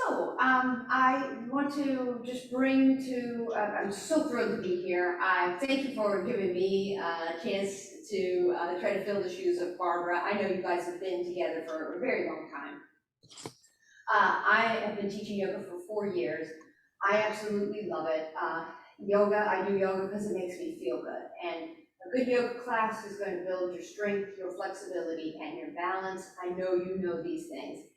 I want to just bring to, I'm so thrilled to be here. Thank you for giving me a chance to try to fill the shoes of Barbara. I know you guys have been together for a very long time. I have been teaching yoga for 4 years. I absolutely love it. I do yoga because it makes me feel good. And a good yoga class is going to build your strength, your flexibility, and your balance. I know you know these things.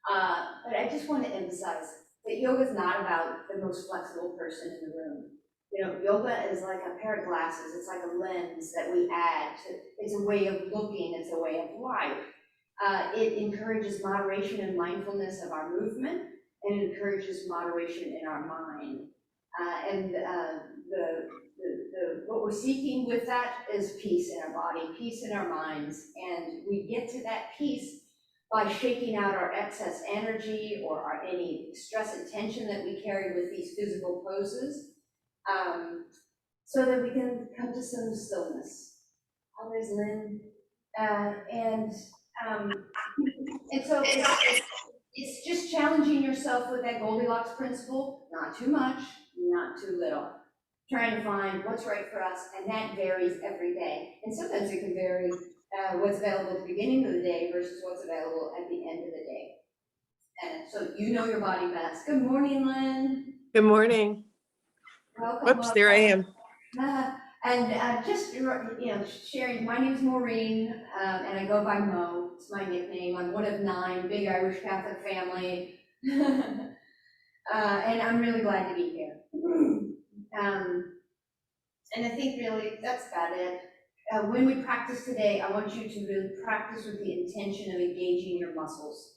But I just want to emphasize that yoga is not about the most flexible person in the room. You know, yoga is like a pair of glasses. It's like a lens that we add to, it's a way of looking, it's a way of life. It encourages moderation and mindfulness of our movement, and it encourages moderation in our mind. What we're seeking with that is peace in our body, peace in our minds, and we get to that peace by shaking out our excess energy or any stress and tension that we carry with these physical poses, so that we can come to some stillness. Oh, there's Lynn. And so it's just challenging yourself with that Goldilocks principle, not too much, not too little. Trying to find what's right for us, and that varies every day. And sometimes it can vary what's available at the beginning of the day versus what's available at the end of the day. And so you know your body best. Good morning, Lynn. Good morning. Welcome. Oops, there I am. Just, sharing, my name's Maureen, and I go by Mo. It's my nickname. I'm one of 9, big Irish Catholic family. And I'm really glad to be here. And I think really that's about it. When we practice today, I want you to really practice with the intention of engaging your muscles.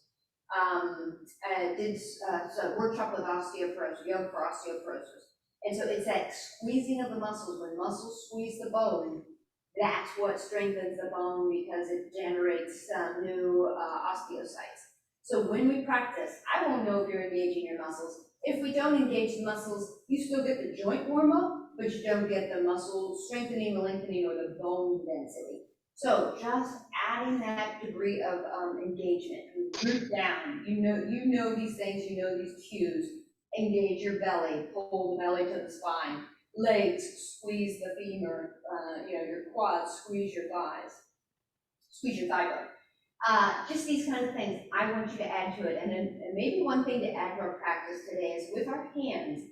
I did a workshop with osteoporosis, yoga for osteoporosis. And so it's that squeezing of the muscles. When muscles squeeze the bone, that's what strengthens the bone because it generates new osteocytes. So when we practice, I won't know if you're engaging your muscles. If we don't engage the muscles, you still get the joint warm up, but you don't get the muscle strengthening, the lengthening, or the bone density. So just adding that degree of engagement, root down. You know these things, you know these cues. Engage your belly, pull the belly to the spine. Legs, squeeze the femur, your quads, squeeze your thighs, squeeze your thigh bone. Just these kind of things I want you to add to it. And then maybe one thing to add to our practice today is with our hands,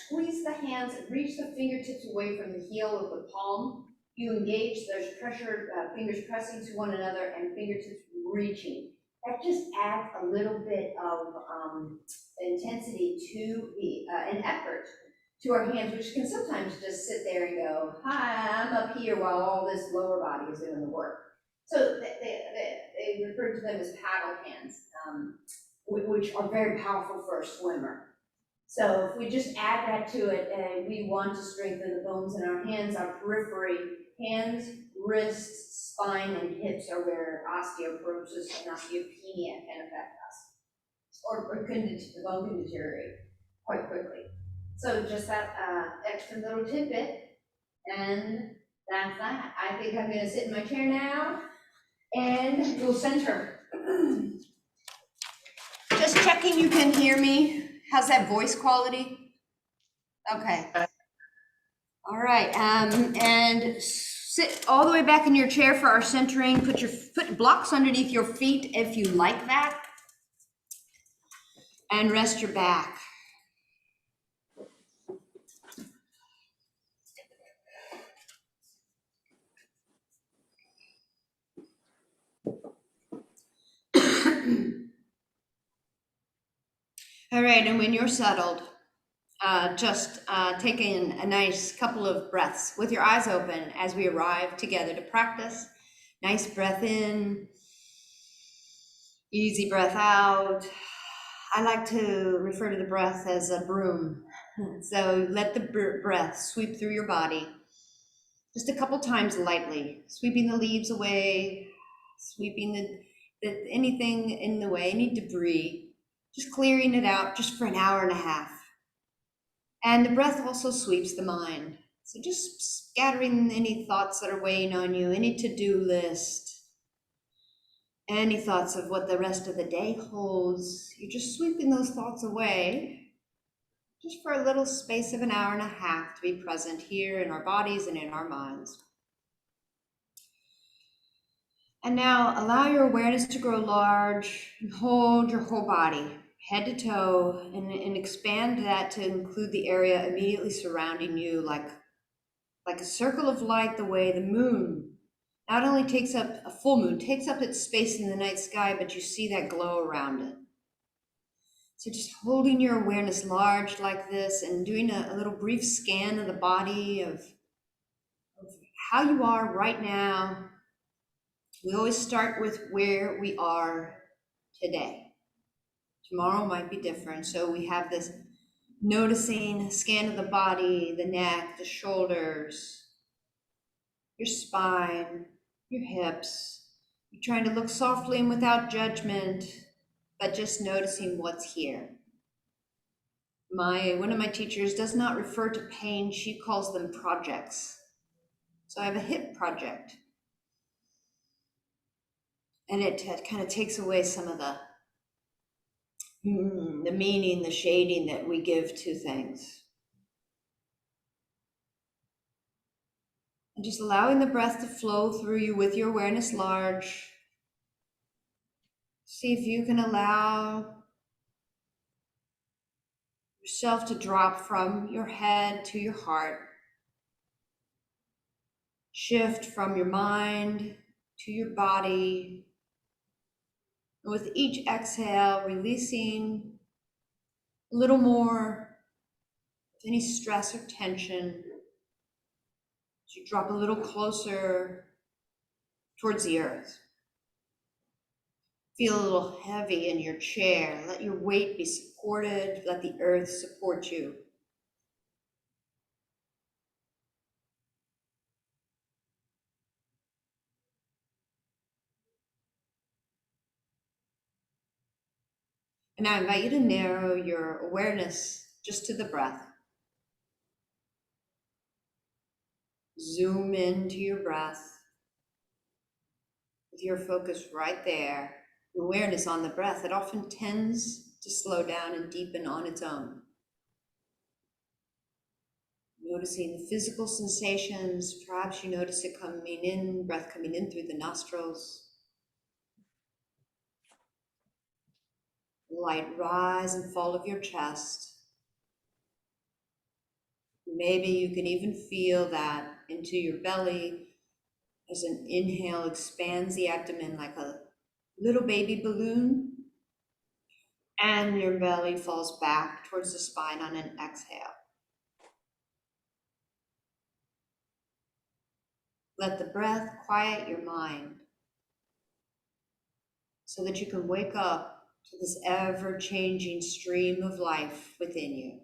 squeeze the hands, reach the fingertips away from the heel of the palm. You engage, there's pressure, fingers pressing to one another and fingertips reaching. That just adds a little bit of intensity to an effort to our hands, which can sometimes just sit there and go, hi, I'm up here while all this lower body is doing the work. So they refer to them as paddle hands, which are very powerful for a swimmer. So if we just add that to it, we want to strengthen the bones in our hands, our periphery, hands, wrists, spine, and hips are where osteoporosis and osteopenia can affect us, or the bone can deteriorate quite quickly. So just that extra little tidbit, and that's that. I think I'm gonna sit in my chair now, and we'll center. Just checking you can hear me. How's that voice quality? Okay. All right, and sit all the way back in your chair for our centering. Put your foot blocks underneath your feet if you like that. And rest your back. All right, and when you're settled, just take in a nice couple of breaths with your eyes open as we arrive together to practice. Nice breath in, easy breath out. I like to refer to the breath as a broom. So let the breath sweep through your body just a couple times lightly, sweeping the leaves away, sweeping anything in the way, any debris, just clearing it out just for an hour and a half. And the breath also sweeps the mind. So just scattering any thoughts that are weighing on you, any to-do list, Any thoughts of what the rest of the day holds, you're just sweeping those thoughts away, just for a little space of an hour and a half to be present here in our bodies and in our minds. And now allow your awareness to grow large and hold your whole body, head to toe, and expand that to include the area immediately surrounding you, like a circle of light, the way the moon not only takes up, a full moon takes up its space in the night sky, but you see that glow around it. So just holding your awareness large like this and doing a little brief scan of the body of how you are right now. We always start with where we are today. Tomorrow might be different. So we have this noticing scan of the body, the neck, the shoulders, your spine, your hips. You're trying to look softly and without judgment, but just noticing what's here. One of my teachers does not refer to pain, she calls them projects. So I have a hip project. And it kind of takes away some of the meaning, the shading that we give to things. And just allowing the breath to flow through you with your awareness large. See if you can allow yourself to drop from your head to your heart. Shift from your mind to your body. And with each exhale, releasing a little more of any stress or tension. As you drop a little closer towards the earth. Feel a little heavy in your chair. Let your weight be supported. Let the earth support you. And I invite you to narrow your awareness just to the breath. Zoom into your breath with your focus right there. Awareness on the breath, it often tends to slow down and deepen on its own. Noticing the physical sensations, perhaps you notice it coming in, breath coming in through the nostrils. Light rise and fall of your chest. Maybe you can even feel that into your belly as an inhale expands the abdomen like a little baby balloon, and your belly falls back towards the spine on an exhale. Let the breath quiet your mind so that you can wake up to this ever-changing stream of life within you.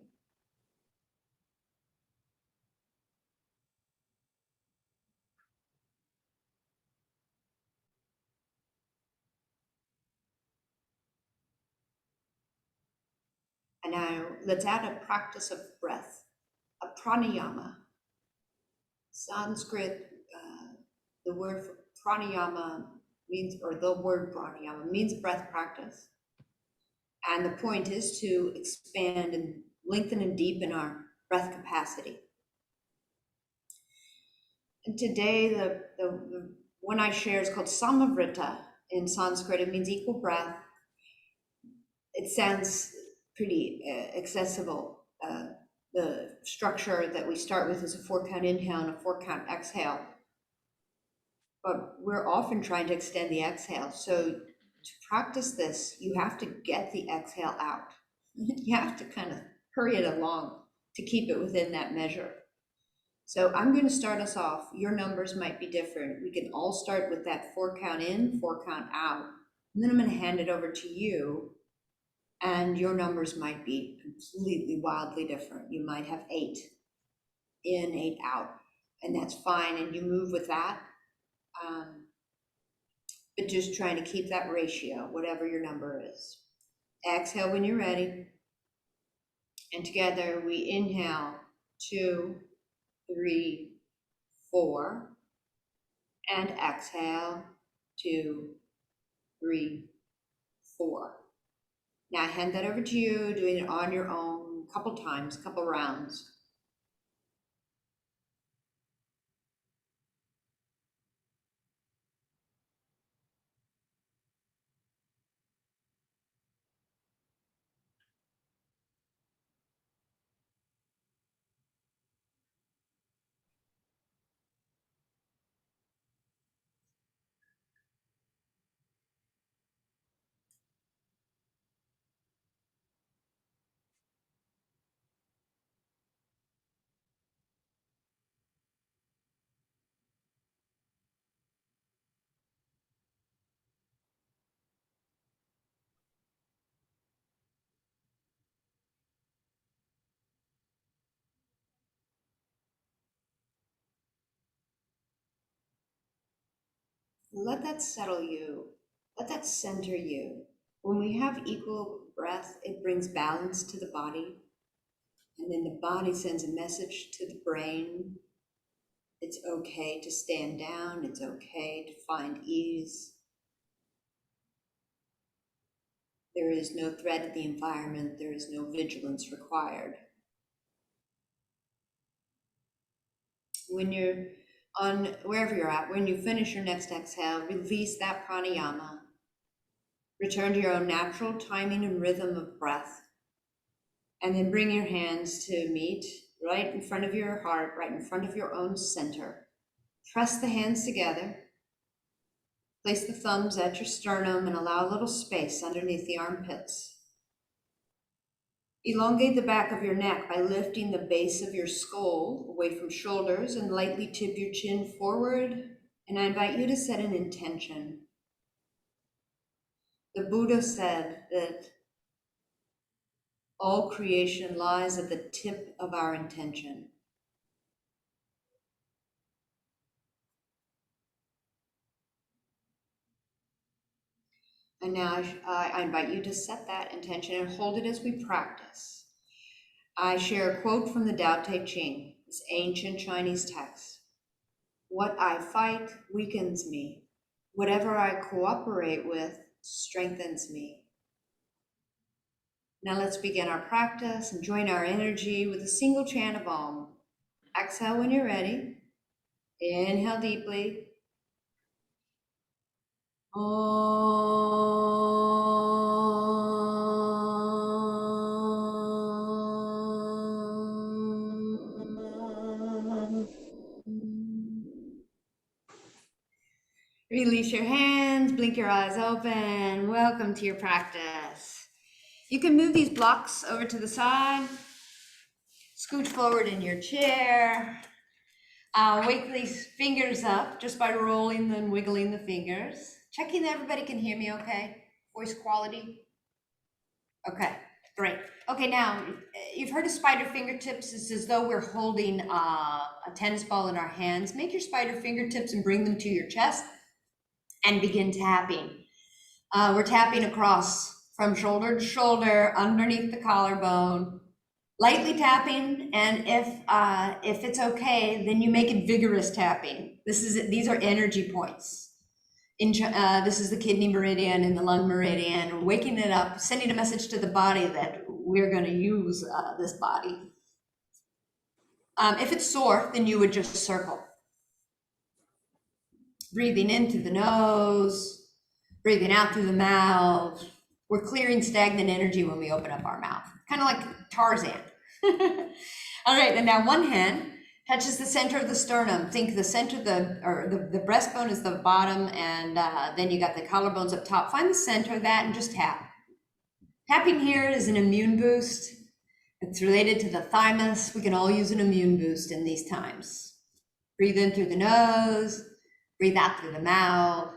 And now let's add a practice of breath, a pranayama. Sanskrit, the word for pranayama means, or the word pranayama means breath practice. And the point is to expand and lengthen and deepen our breath capacity. And today, the one I share is called Samavrita in Sanskrit. It means equal breath. It sounds pretty accessible. The structure that we start with is a 4-count inhale and a 4-count exhale. But we're often trying to extend the exhale. So to practice this, you have to get the exhale out. You have to kind of hurry it along to keep it within that measure. So I'm going to start us off. Your numbers might be different. We can all start with that 4-count in, 4-count out. And then I'm going to hand it over to you. And your numbers might be completely wildly different. You might have 8 in, 8 out, and that's fine. And you move with that. But just trying to keep that ratio, whatever your number is. Exhale when you're ready. And together we inhale 2, 3, 4. And exhale 2, 3, 4. Now I hand that over to you, doing it on your own, a couple times, a couple rounds. Let that settle you. Let that center you. When we have equal breath, it brings balance to the body. And then the body sends a message to the brain. It's okay to stand down. It's okay to find ease. There is no threat in the environment. There is no vigilance required. When you're on wherever you're at, when you finish your next exhale, release that pranayama. Return to your own natural timing and rhythm of breath. And then bring your hands to meet right in front of your heart, right in front of your own center. Press the hands together. Place the thumbs at your sternum and allow a little space underneath the armpits. Elongate the back of your neck by lifting the base of your skull away from shoulders and lightly tip your chin forward. And I invite you to set an intention. The Buddha said that all creation lies at the tip of our intention. And now I invite you to set that intention and hold it as we practice. I share a quote from the Tao Te Ching, this ancient Chinese text. What I fight weakens me. Whatever I cooperate with strengthens me. Now let's begin our practice and join our energy with a single chant of Om. Exhale when you're ready. Inhale deeply. Release your hands, blink your eyes open. Welcome to your practice. You can move these blocks over to the side, scooch forward in your chair. Wake these fingers up just by rolling and wiggling the fingers. Checking that everybody can hear me okay? Voice quality? Okay, great. Okay, now, you've heard of spider fingertips. It's as though we're holding a tennis ball in our hands. Make your spider fingertips and bring them to your chest and begin tapping. We're tapping across from shoulder to shoulder, underneath the collarbone, lightly tapping, and if it's okay, then you make it vigorous tapping. These are energy points. This is the kidney meridian and the lung meridian, waking it up, sending a message to the body that we're going to use this body. If it's sore, then you would just circle. Breathing in through the nose, breathing out through the mouth. We're clearing stagnant energy when we open up our mouth, kind of like Tarzan. All right, and now one hand touches the center of the sternum. Think the center, the breastbone is the bottom, and then you got the collarbones up top. Find the center of that and just tap. Tapping here is an immune boost. It's related to the thymus. We can all use an immune boost in these times. Breathe in through the nose, breathe out through the mouth.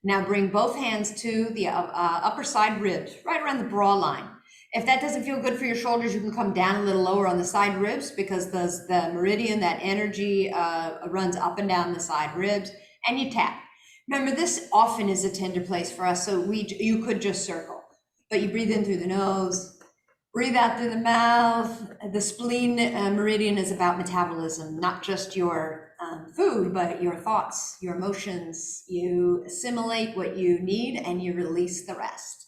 Now bring both hands to the upper side ribs, right around the bra line. If that doesn't feel good for your shoulders, you can come down a little lower on the side ribs because the meridian, that energy runs up and down the side ribs, and you tap. Remember, this often is a tender place for us, so you could just circle, but you breathe in through the nose, breathe out through the mouth. The spleen meridian is about metabolism, not just your food, but your thoughts, your emotions. You assimilate what you need and you release the rest.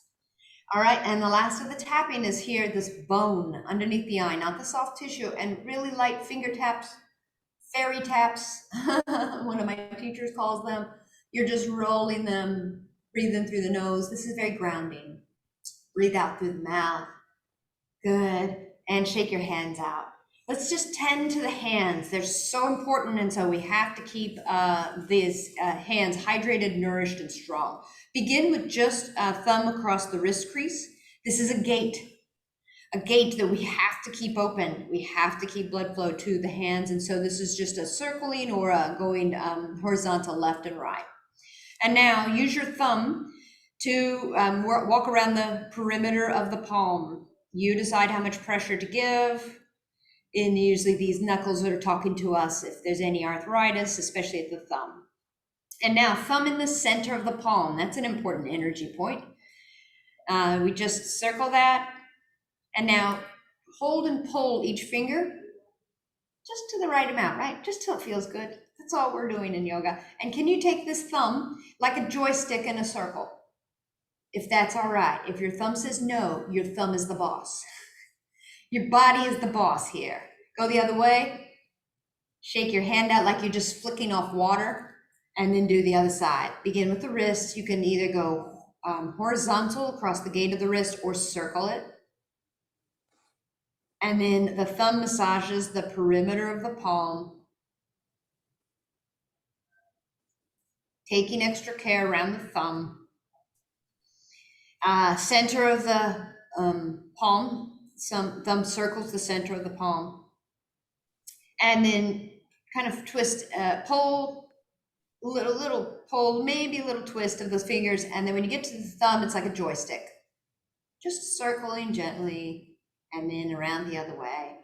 All right, and the last of the tapping is here, this bone underneath the eye, not the soft tissue, and really light finger taps, fairy taps, one of my teachers calls them. You're just rolling them, breathing through the nose. This is very grounding. Breathe out through the mouth. Good. And shake your hands out. Let's just tend to the hands. They're so important, and so we have to keep these hands hydrated, nourished, and strong. Begin with just thumb across the wrist crease. This is a gate that we have to keep open. We have to keep blood flow to the hands, and so this is just a circling or a going horizontal left and right. And now use your thumb to walk around the perimeter of the palm. You decide how much pressure to give. And usually these knuckles that are talking to us if there's any arthritis, especially at the thumb. And now thumb in the center of the palm. That's an important energy point. We just circle that. And now hold and pull each finger just to the right amount, right? Just till it feels good. That's all we're doing in yoga. And can you take this thumb like a joystick in a circle? If that's all right. If your thumb says no, your thumb is the boss. Your body is the boss here. Go the other way. Shake your hand out like you're just flicking off water, and then do the other side. Begin with the wrist. You can either go horizontal across the gate of the wrist or circle it. And then the thumb massages the perimeter of the palm, taking extra care around the thumb. Center of the palm. Some thumb circles the center of the palm, and then kind of twist, pull, little pull, maybe a little twist of those fingers, and then when you get to the thumb, it's like a joystick, just circling gently, and then around the other way.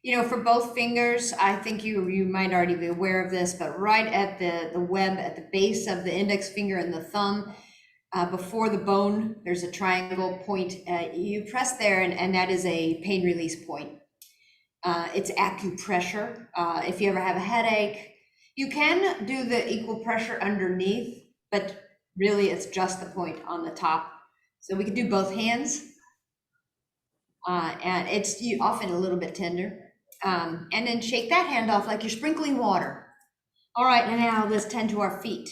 You know, for both fingers, I think you might already be aware of this, but right at the web, at the base of the index finger and the thumb, before the bone, there's a triangle point. You press there, and that is a pain release point. It's acupressure. If you ever have a headache, you can do the equal pressure underneath, but really it's just the point on the top. So we can do both hands, and it's often a little bit tender. And then shake that hand off like you're sprinkling water. All right, and now let's tend to our feet.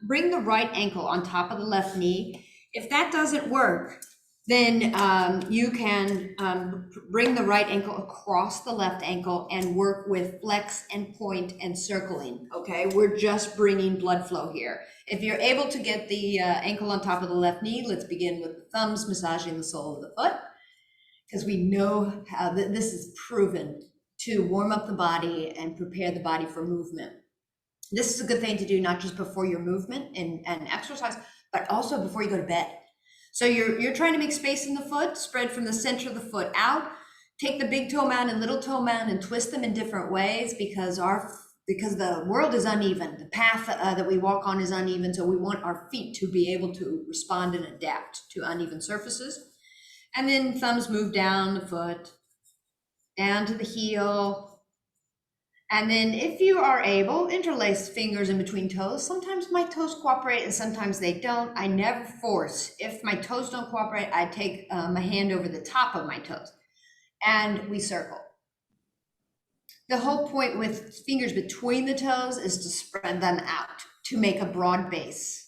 Bring the right ankle on top of the left knee. If that doesn't work, then you can bring the right ankle across the left ankle and work with flex and point and circling, okay? We're just bringing blood flow here. If you're able to get the ankle on top of the left knee, let's begin with the thumbs massaging the sole of the foot, because we know how this is proven to warm up the body and prepare the body for movement. This is a good thing to do, not just before your movement and exercise, but also before you go to bed. So you're trying to make space in the foot, spread from the center of the foot out, take the big toe mound and little toe mound and twist them in different ways because the world is uneven. The path that we walk on is uneven, so we want our feet to be able to respond and adapt to uneven surfaces. And then thumbs move down the foot, down to the heel. And then if you are able, interlace fingers in between toes. Sometimes my toes cooperate and sometimes they don't. I never force. If my toes don't cooperate, I take my hand over the top of my toes and we circle. The whole point with fingers between the toes is to spread them out to make a broad base.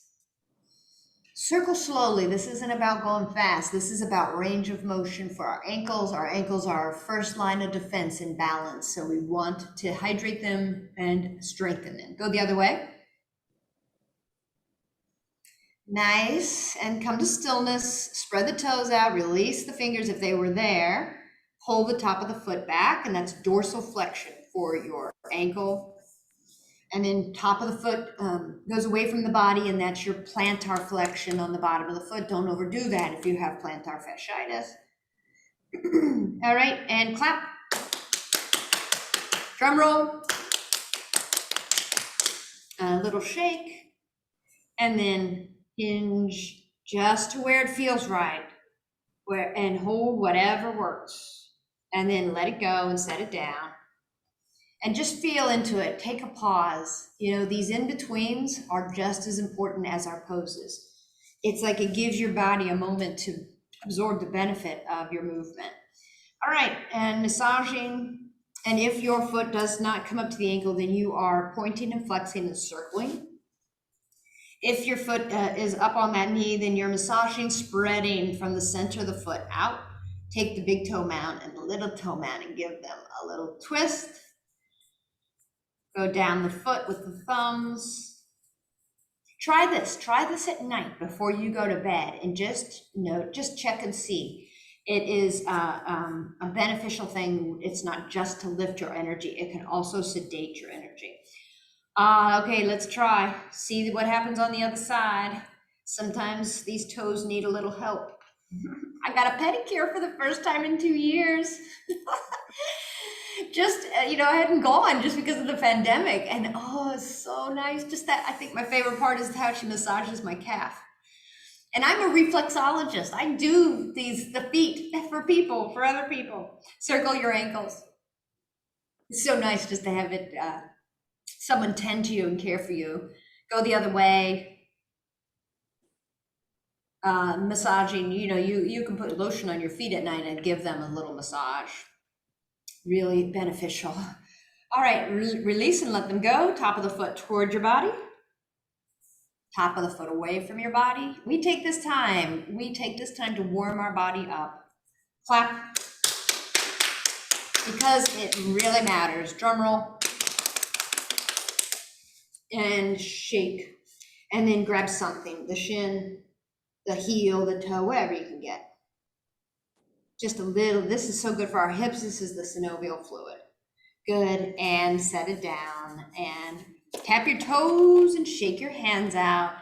Circle slowly. This isn't about going fast. This is about range of motion for our ankles. Our ankles are our first line of defense in balance. So we want to hydrate them and strengthen them. Go the other way. Nice. And come to stillness. Spread the toes out. Release the fingers if they were there. Pull the top of the foot back, and that's dorsal flexion for your ankle. And then top of the foot goes away from the body, and that's your plantar flexion on the bottom of the foot. Don't overdo that if you have plantar fasciitis. All right, and clap. Drum roll. A little shake. And then hinge just to where it feels right. And hold whatever works. And then let it go and set it down. and just feel into it. Take a pause. You know, these in-betweens are just as important as our poses. It's like it gives your body a moment to absorb the benefit of your movement. All right, and massaging. And if your foot does not come up to the ankle, then you are pointing and flexing and circling. If your foot is up on that knee, then you're massaging, spreading from the center of the foot out. Take the big toe mount and the little toe mount and give them a little twist. Go down the foot with the thumbs. Try this at night before you go to bed, and just check and see. It is a beneficial thing. It's not just to lift your energy, it can also sedate your energy. Okay, let's try. See what happens on the other side. Sometimes these toes need a little help. I got a pedicure for the first time in 2 years. Just, I hadn't gone just because of the pandemic, and it's so nice. Just that, I think my favorite part is how she massages my calf. And I'm a reflexologist. I do the feet for other people. Circle your ankles. It's so nice just to have it, someone tend to you and care for you. Go the other way. Massaging, you can put lotion on your feet at night and give them a little massage. Really beneficial. All right, release and let them go. Top of the foot toward your body. Top of the foot away from your body. We take this time to warm our body up. Clap. Because it really matters. Drum roll. And shake. And then grab something. The shin, the heel, the toe, whatever you can get. Just a little. This is so good for our hips. This is the synovial fluid. Good. And set it down. And tap your toes and shake your hands out.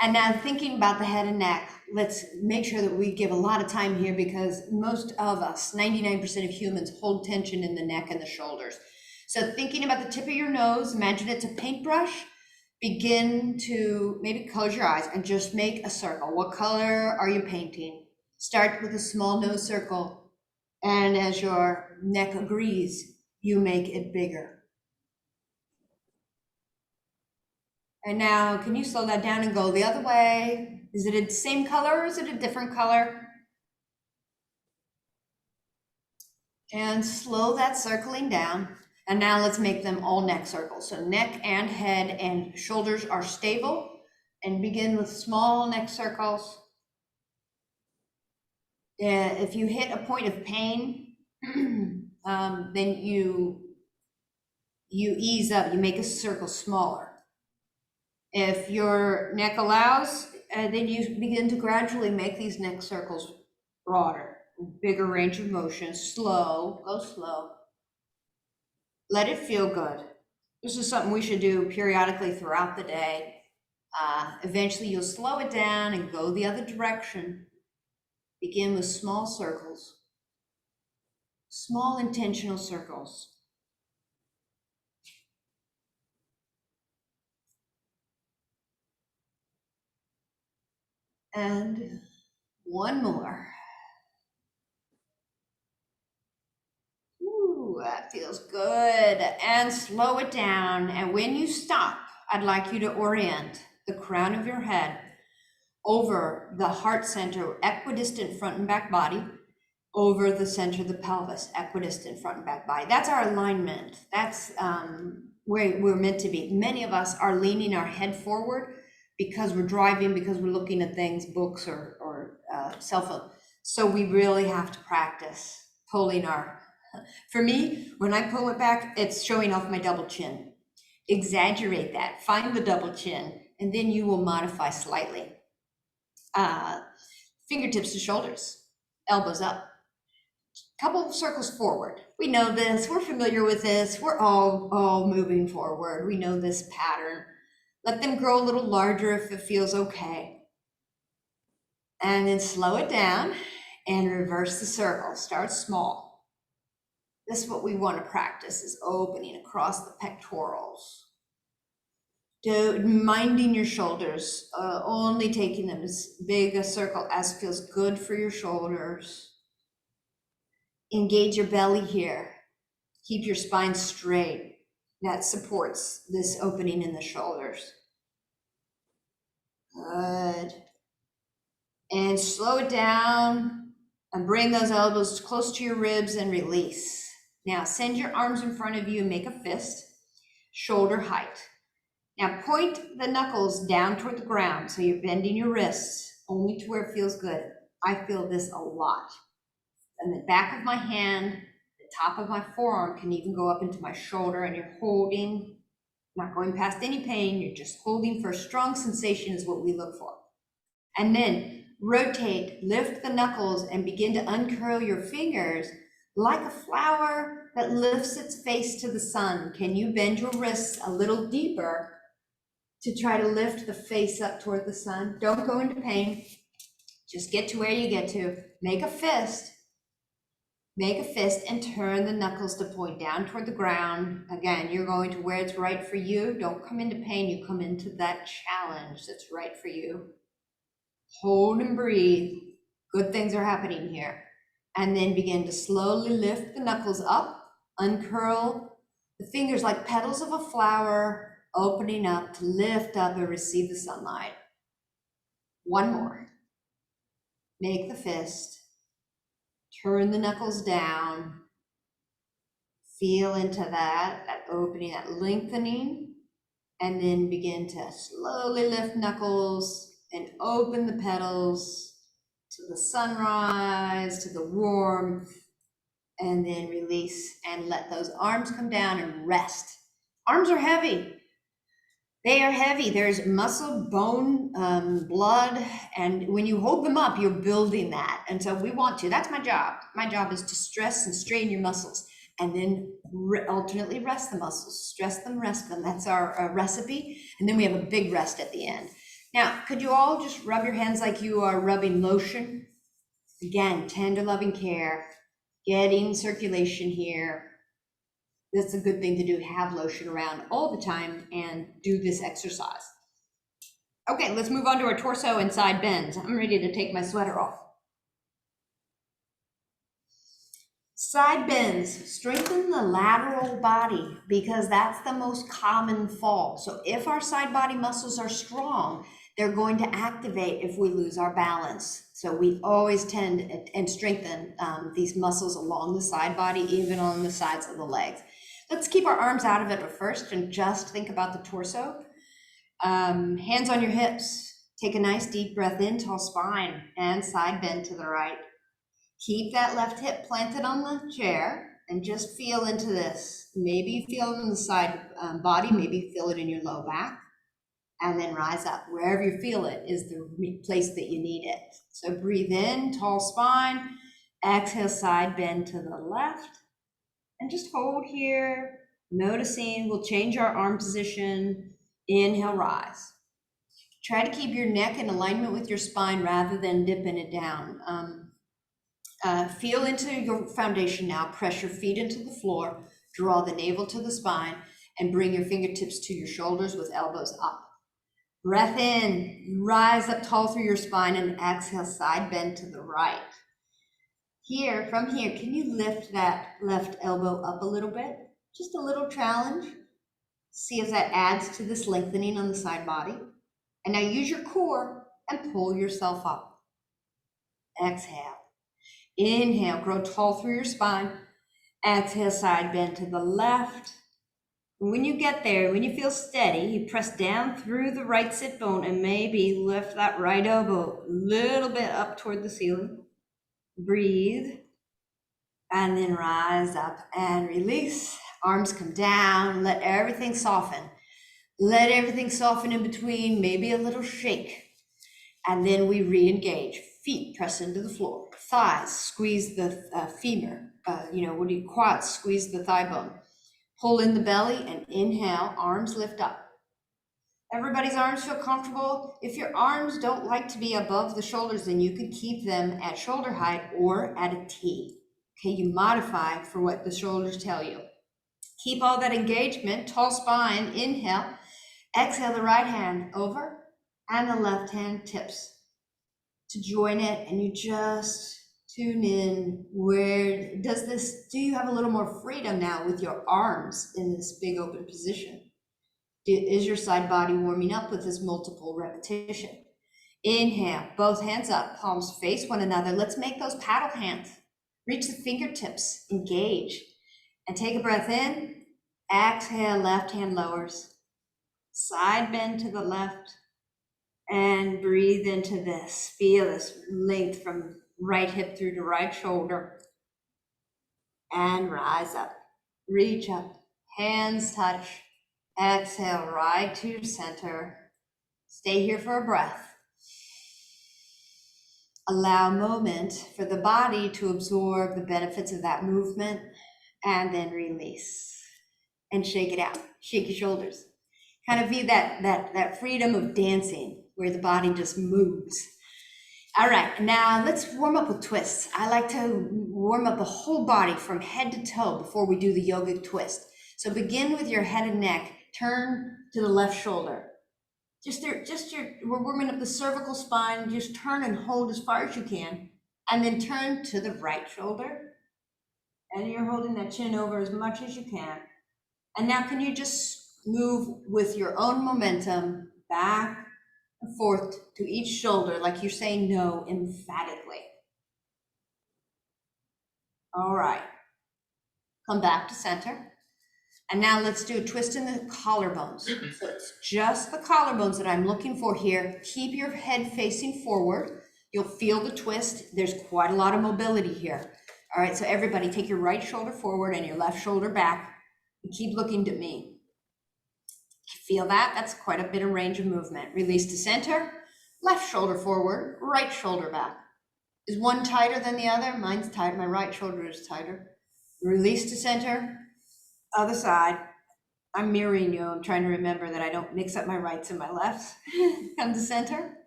And now thinking about the head and neck, let's make sure that we give a lot of time here, because most of us, 99% of humans, hold tension in the neck and the shoulders. So thinking about the tip of your nose, imagine it's a paintbrush. Begin to maybe close your eyes and just make a circle. What color are you painting? Start with a small nose circle. And as your neck agrees, you make it bigger. And now, can you slow that down and go the other way? Is it the same color or is it a different color? And slow that circling down. And now let's make them all neck circles. So neck and head and shoulders are stable. And begin with small neck circles. If you hit a point of pain, then you ease up, you make a circle smaller. If your neck allows, then you begin to gradually make these neck circles broader, bigger range of motion, slow, go slow. Let it feel good. This is something we should do periodically throughout the day. Eventually you'll slow it down and go the other direction. Begin with small circles, small intentional circles. And one more. Ooh, that feels good. And slow it down. And when you stop, I'd like you to orient the crown of your head over the heart center, equidistant front and back body, over the center of the pelvis, equidistant front and back body. That's our alignment. That's where we're meant to be. Many of us are leaning our head forward because we're driving, because we're looking at things, books or cell phone. So we really have to practice pulling for me, when I pull it back, it's showing off my double chin. Exaggerate that, find the double chin, and then you will modify slightly. Fingertips to shoulders, elbows up. Couple of circles forward. We know this, we're familiar with this, we're all moving forward. We know this pattern. Let them grow a little larger if it feels okay. And then slow it down and reverse the circle. Start small. This is what we want to practice, is opening across the pectorals. Minding your shoulders, only taking them as big a circle as feels good for your shoulders. Engage your belly here. Keep your spine straight. That supports this opening in the shoulders. Good. And slow it down and bring those elbows close to your ribs and release. Now send your arms in front of you and make a fist, shoulder height. Now point the knuckles down toward the ground so you're bending your wrists only to where it feels good. I feel this a lot. And the back of my hand, the top of my forearm can even go up into my shoulder, and you're holding, not going past any pain, you're just holding for a strong sensation is what we look for. And then rotate, lift the knuckles and begin to uncurl your fingers like a flower that lifts its face to the sun. Can you bend your wrists a little deeper to try to lift the face up toward the sun? Don't go into pain. Just get to where you get to. Make a fist and turn the knuckles to point down toward the ground. Again, you're going to where it's right for you. Don't come into pain. You come into that challenge that's right for you. Hold and breathe. Good things are happening here. And then begin to slowly lift the knuckles up, uncurl the fingers like petals of a flower, opening up to lift up and receive the sunlight. One more. Make the fist. Turn the knuckles down. Feel into that opening, that lengthening, and then begin to slowly lift knuckles and open the petals to the sunrise, to the warmth, and then release and let those arms come down and rest. Arms are heavy. They are heavy. There's muscle, bone, blood, and when you hold them up, you're building that. And so we want to, that's my job. My job is to stress and strain your muscles, and then alternately rest the muscles. Stress them, rest them. That's our recipe. And then we have a big rest at the end. Now, could you all just rub your hands like you are rubbing lotion? Again, tender loving care, getting circulation here. That's a good thing to do, have lotion around all the time and do this exercise. Okay, let's move on to our torso and side bends. I'm ready to take my sweater off. Side bends, strengthen the lateral body because that's the most common fall. So if our side body muscles are strong, they're going to activate if we lose our balance. So we always tend and strengthen these muscles along the side body, even on the sides of the legs. Let's keep our arms out of it at first and just think about the torso. Hands on your hips. Take a nice deep breath in, tall spine, and side bend to the right. Keep that left hip planted on the chair and just feel into this. Maybe you feel it in the side body, maybe you feel it in your low back, and then rise up. Wherever you feel it is the place that you need it. So breathe in, tall spine, exhale, side bend to the left, and just hold here, noticing. We'll change our arm position. Inhale, rise. Try to keep your neck in alignment with your spine rather than dipping it down. Feel into your foundation now. Press your feet into the floor. Draw the navel to the spine and bring your fingertips to your shoulders with elbows up. Breath in, rise up tall through your spine, and exhale, side bend to the right. Here, from here, can you lift that left elbow up a little bit? Just a little challenge. See if that adds to this lengthening on the side body. And now use your core and pull yourself up. Exhale. Inhale, grow tall through your spine. Exhale, side bend to the left. When you get there, when you feel steady, you press down through the right sit bone and maybe lift that right elbow a little bit up toward the ceiling. Breathe, and then rise up and release. Arms come down, let everything soften. Let everything soften in between, maybe a little shake. And then we re-engage. Feet press into the floor. Thighs, squeeze the femur. Quads, squeeze the thigh bone. Pull in the belly and inhale, arms lift up. Everybody's arms feel comfortable. If your arms don't like to be above the shoulders, then you could keep them at shoulder height or at a T. Okay, you modify for what the shoulders tell you. Keep all that engagement, tall spine, inhale. Exhale, the right hand over and the left hand tips to join it, and you just Tune in. Do you have a little more freedom now with your arms in this big open position? Is your side body warming up with this multiple repetition? Inhale, both hands up, palms face one another. Let's make those paddle hands. Reach the fingertips, engage, and take a breath in. Exhale, left hand lowers. Side bend to the left, and breathe into this. Feel this length from right hip through to right shoulder. And rise up, reach up, hands touch. Exhale, right to center. Stay here for a breath. Allow a moment for the body to absorb the benefits of that movement, and then release. And shake it out. Shake your shoulders. Kind of feel that freedom of dancing where the body just moves. All right, now let's warm up with twists. I like to warm up the whole body from head to toe before we do the yogic twist. So begin with your head and neck. Turn to the left shoulder. We're warming up the cervical spine. Just turn and hold as far as you can. And then turn to the right shoulder. And you're holding that chin over as much as you can. And now can you just move with your own momentum back and forth to each shoulder like you're saying no emphatically. All right. Come back to center. And now let's do a twist in the collarbones. So it's just the collarbones that I'm looking for here. Keep your head facing forward. You'll feel the twist. There's quite a lot of mobility here. All right, so everybody take your right shoulder forward and your left shoulder back. And keep looking to me. Feel that? That's quite a bit of range of movement. Release to center. Left shoulder forward, right shoulder back. Is one tighter than the other? Mine's tight. My right shoulder is tighter. Release to center. Other side. I'm mirroring you. I'm trying to remember that I don't mix up my rights and my lefts. Come to center.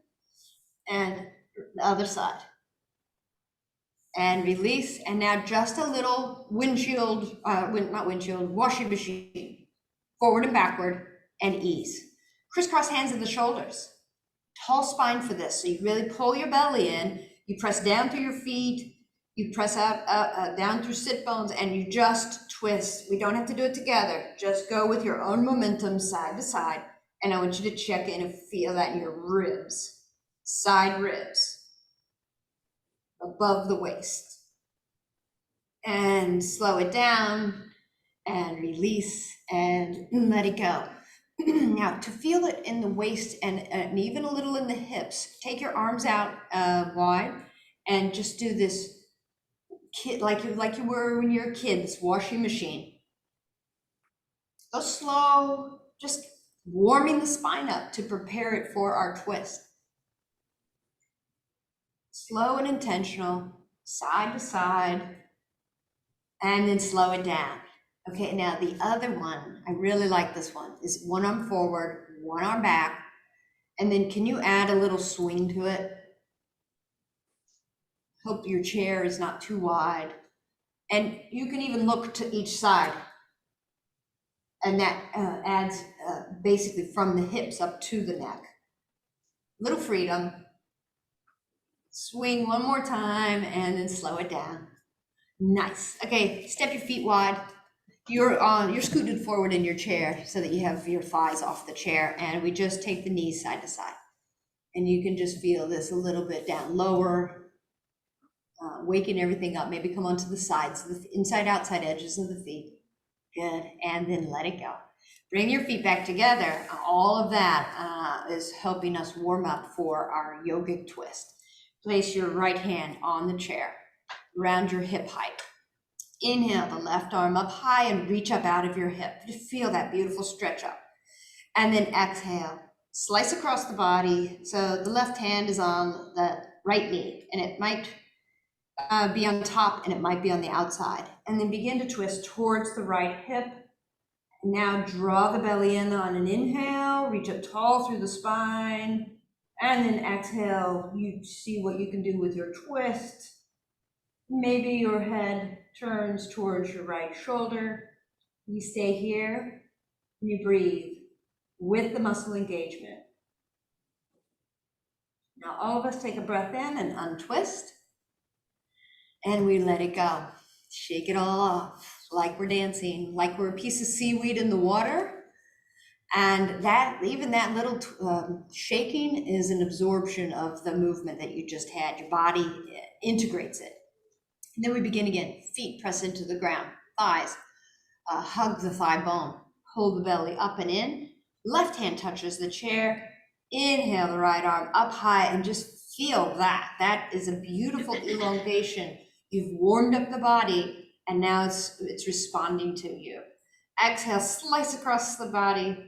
And the other side. And release. And now just a little washing machine. Forward and backward and ease. Crisscross hands at the shoulders. Tall spine for this. So you really pull your belly in. You press down through your feet. You press out down through sit bones, and you just twist. We don't have to do it together. Just go with your own momentum side to side. And I want you to check in and feel that in your ribs. Side ribs. Above the waist. And slow it down and release and let it go. Now, to feel it in the waist and even a little in the hips, take your arms out wide and just do this like you were when you're a kid, this washing machine. Go slow, just warming the spine up to prepare it for our twist. Slow and intentional, side to side, and then slow it down. Okay, now the other one, I really like this one, is one arm forward, one arm back, and then can you add a little swing to it? Hope your chair is not too wide. And you can even look to each side. And that adds basically from the hips up to the neck. Little freedom. Swing one more time and then slow it down. Nice. Okay, step your feet wide. You're scooted forward in your chair so that you have your thighs off the chair, and we just take the knees side to side. And you can just feel this a little bit down lower, waking everything up. Maybe come onto the sides, the inside, outside edges of the feet. Good, and then let it go. Bring your feet back together. All of that is helping us warm up for our yogic twist. Place your right hand on the chair, around your hip height. Inhale the left arm up high and reach up out of your hip. Just feel that beautiful stretch up. And then exhale, slice across the body. So the left hand is on the right knee, and it might be on top and it might be on the outside. And then begin to twist towards the right hip. Now draw the belly in on an inhale, reach up tall through the spine, and then exhale. You see what you can do with your twist. Maybe your head turns towards your right shoulder. You stay here and you breathe with the muscle engagement. Now all of us take a breath in and untwist. and we let it go. Shake it all off, like we're dancing, like we're a piece of seaweed in the water. And that, even that little shaking is an absorption of the movement that you just had. Your body integrates it. And then we begin again. Feet press into the ground, thighs, hug the thigh bone, hold the belly up and in. Left hand touches the chair. Inhale the right arm up high and just feel that. That is a beautiful elongation. You've warmed up the body and now it's responding to you. Exhale, slice across the body.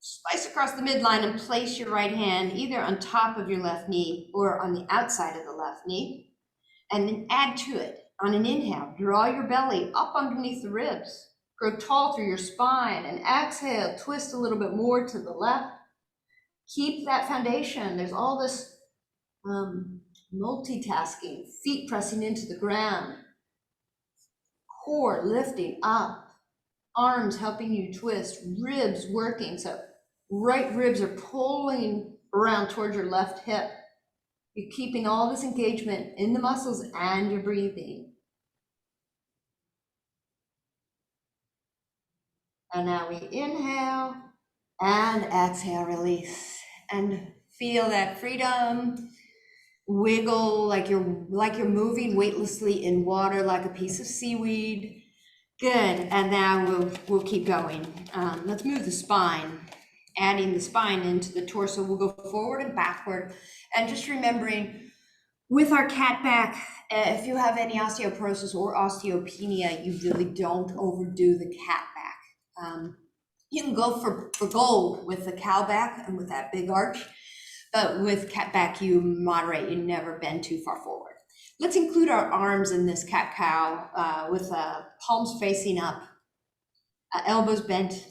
Slice across the midline and place your right hand either on top of your left knee or on the outside of the left knee. And then add to it. On an inhale, draw your belly up underneath the ribs. Grow tall through your spine. And exhale, twist a little bit more to the left. Keep that foundation. There's all this multitasking. Feet pressing into the ground. Core lifting up. Arms helping you twist. Ribs working. So right ribs are pulling around towards your left hip. You're keeping all this engagement in the muscles and you're breathing. And now we inhale and exhale, release. And feel that freedom. Wiggle like you're moving weightlessly in water, like a piece of seaweed. Good, and now we'll keep going. Let's move the spine. Adding the spine into the torso, we'll go forward and backward. And just remembering, with our cat back, if you have any osteoporosis or osteopenia, you really don't overdo the cat back. You can go for gold with the cow back and with that big arch, but with cat back, you moderate, you never bend too far forward. Let's include our arms in this cat-cow with palms facing up, elbows bent.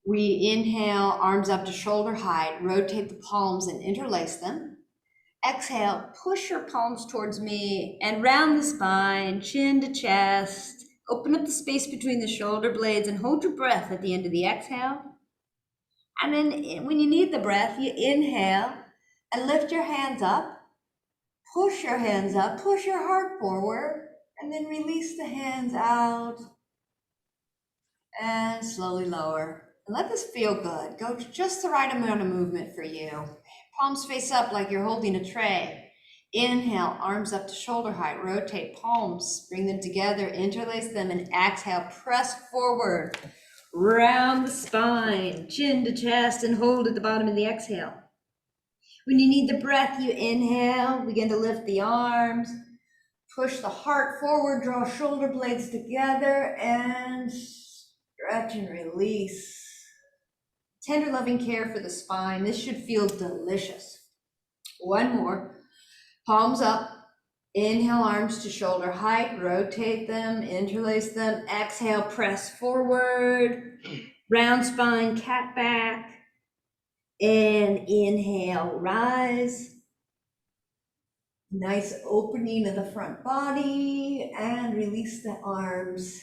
We inhale, arms up to shoulder height, rotate the palms and interlace them. Exhale, push your palms towards me and round the spine, chin to chest. Open up the space between the shoulder blades and hold your breath at the end of the exhale. And then when you need the breath, you inhale and lift your hands up. Push your hands up, push your heart forward, and then release the hands out. And slowly lower. And let this feel good. Go to just the right amount of movement for you. Palms face up like you're holding a tray. Inhale, arms up to shoulder height. Rotate palms, bring them together, interlace them, and exhale, press forward. Round the spine, chin to chest, and hold at the bottom of the exhale. When you need the breath, you inhale, begin to lift the arms, push the heart forward, draw shoulder blades together, and stretch and release. Tender loving care for the spine. This should feel delicious. One more. Palms up. Inhale, arms to shoulder height. Rotate them, interlace them. Exhale, press forward. Round spine, cat back. And inhale, rise. Nice opening of the front body. And release the arms.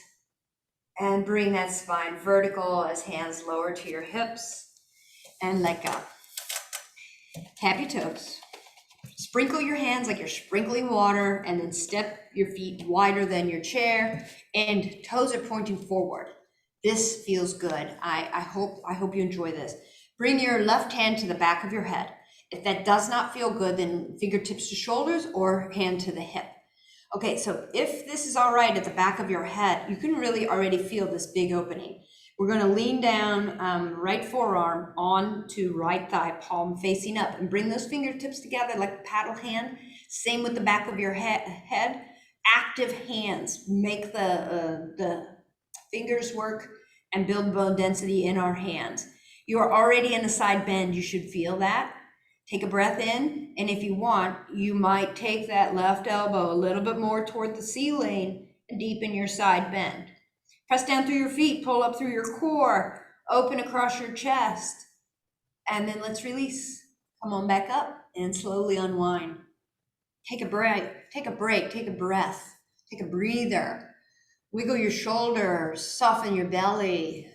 And bring that spine vertical as hands lower to your hips and let go. Tap your toes. Sprinkle your hands like you're sprinkling water and then step your feet wider than your chair and toes are pointing forward. This feels good. I hope you enjoy this. Bring your left hand to the back of your head. If that does not feel good, then fingertips to shoulders or hand to the hip. Okay, so if this is all right at the back of your head, you can really already feel this big opening. We're going to lean down, right forearm onto right thigh, palm facing up, and bring those fingertips together like a paddle hand. Same with the back of your head. Active hands make the fingers work and build bone density in our hands. You are already in a side bend. You should feel that. Take a breath in, and if you want, you might take that left elbow a little bit more toward the ceiling and deepen your side bend. Press down through your feet, pull up through your core, open across your chest, and then let's release. Come on back up and slowly unwind. Take a break, take a breath, take a breather. Wiggle your shoulders, soften your belly.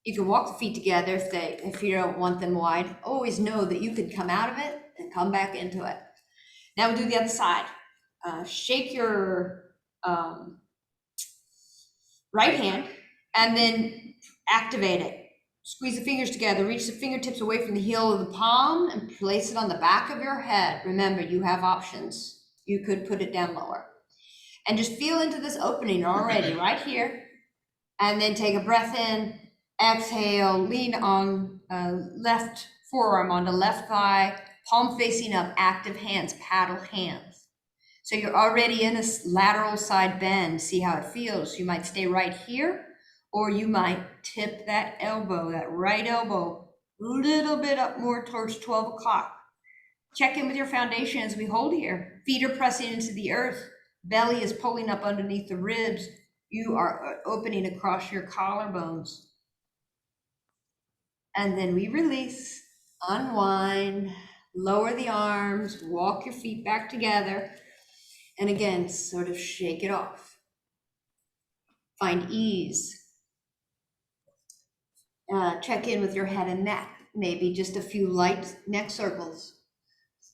You can walk the feet together if you don't want them wide. Always know that you can come out of it and come back into it. Now we'll do the other side. shake your right hand and then activate it. Squeeze the fingers together, reach the fingertips away from the heel of the palm and place it on the back of your head. Remember, you have options. You could put it down lower. And just feel into this opening already, right here. And then take a breath in, exhale, lean on left forearm onto left thigh, palm facing up, active hands, paddle hands. So you're already in a lateral side bend. See how it feels. You might stay right here, or you might tip that elbow, that right elbow, a little bit up more towards 12 o'clock. Check in with your foundation as we hold here. Feet are pressing into the earth. Belly is pulling up underneath the ribs. You are opening across your collarbones. And then we release, unwind, lower the arms, walk your feet back together. And again, sort of shake it off. Find ease. Check in with your head and neck, maybe just a few light neck circles.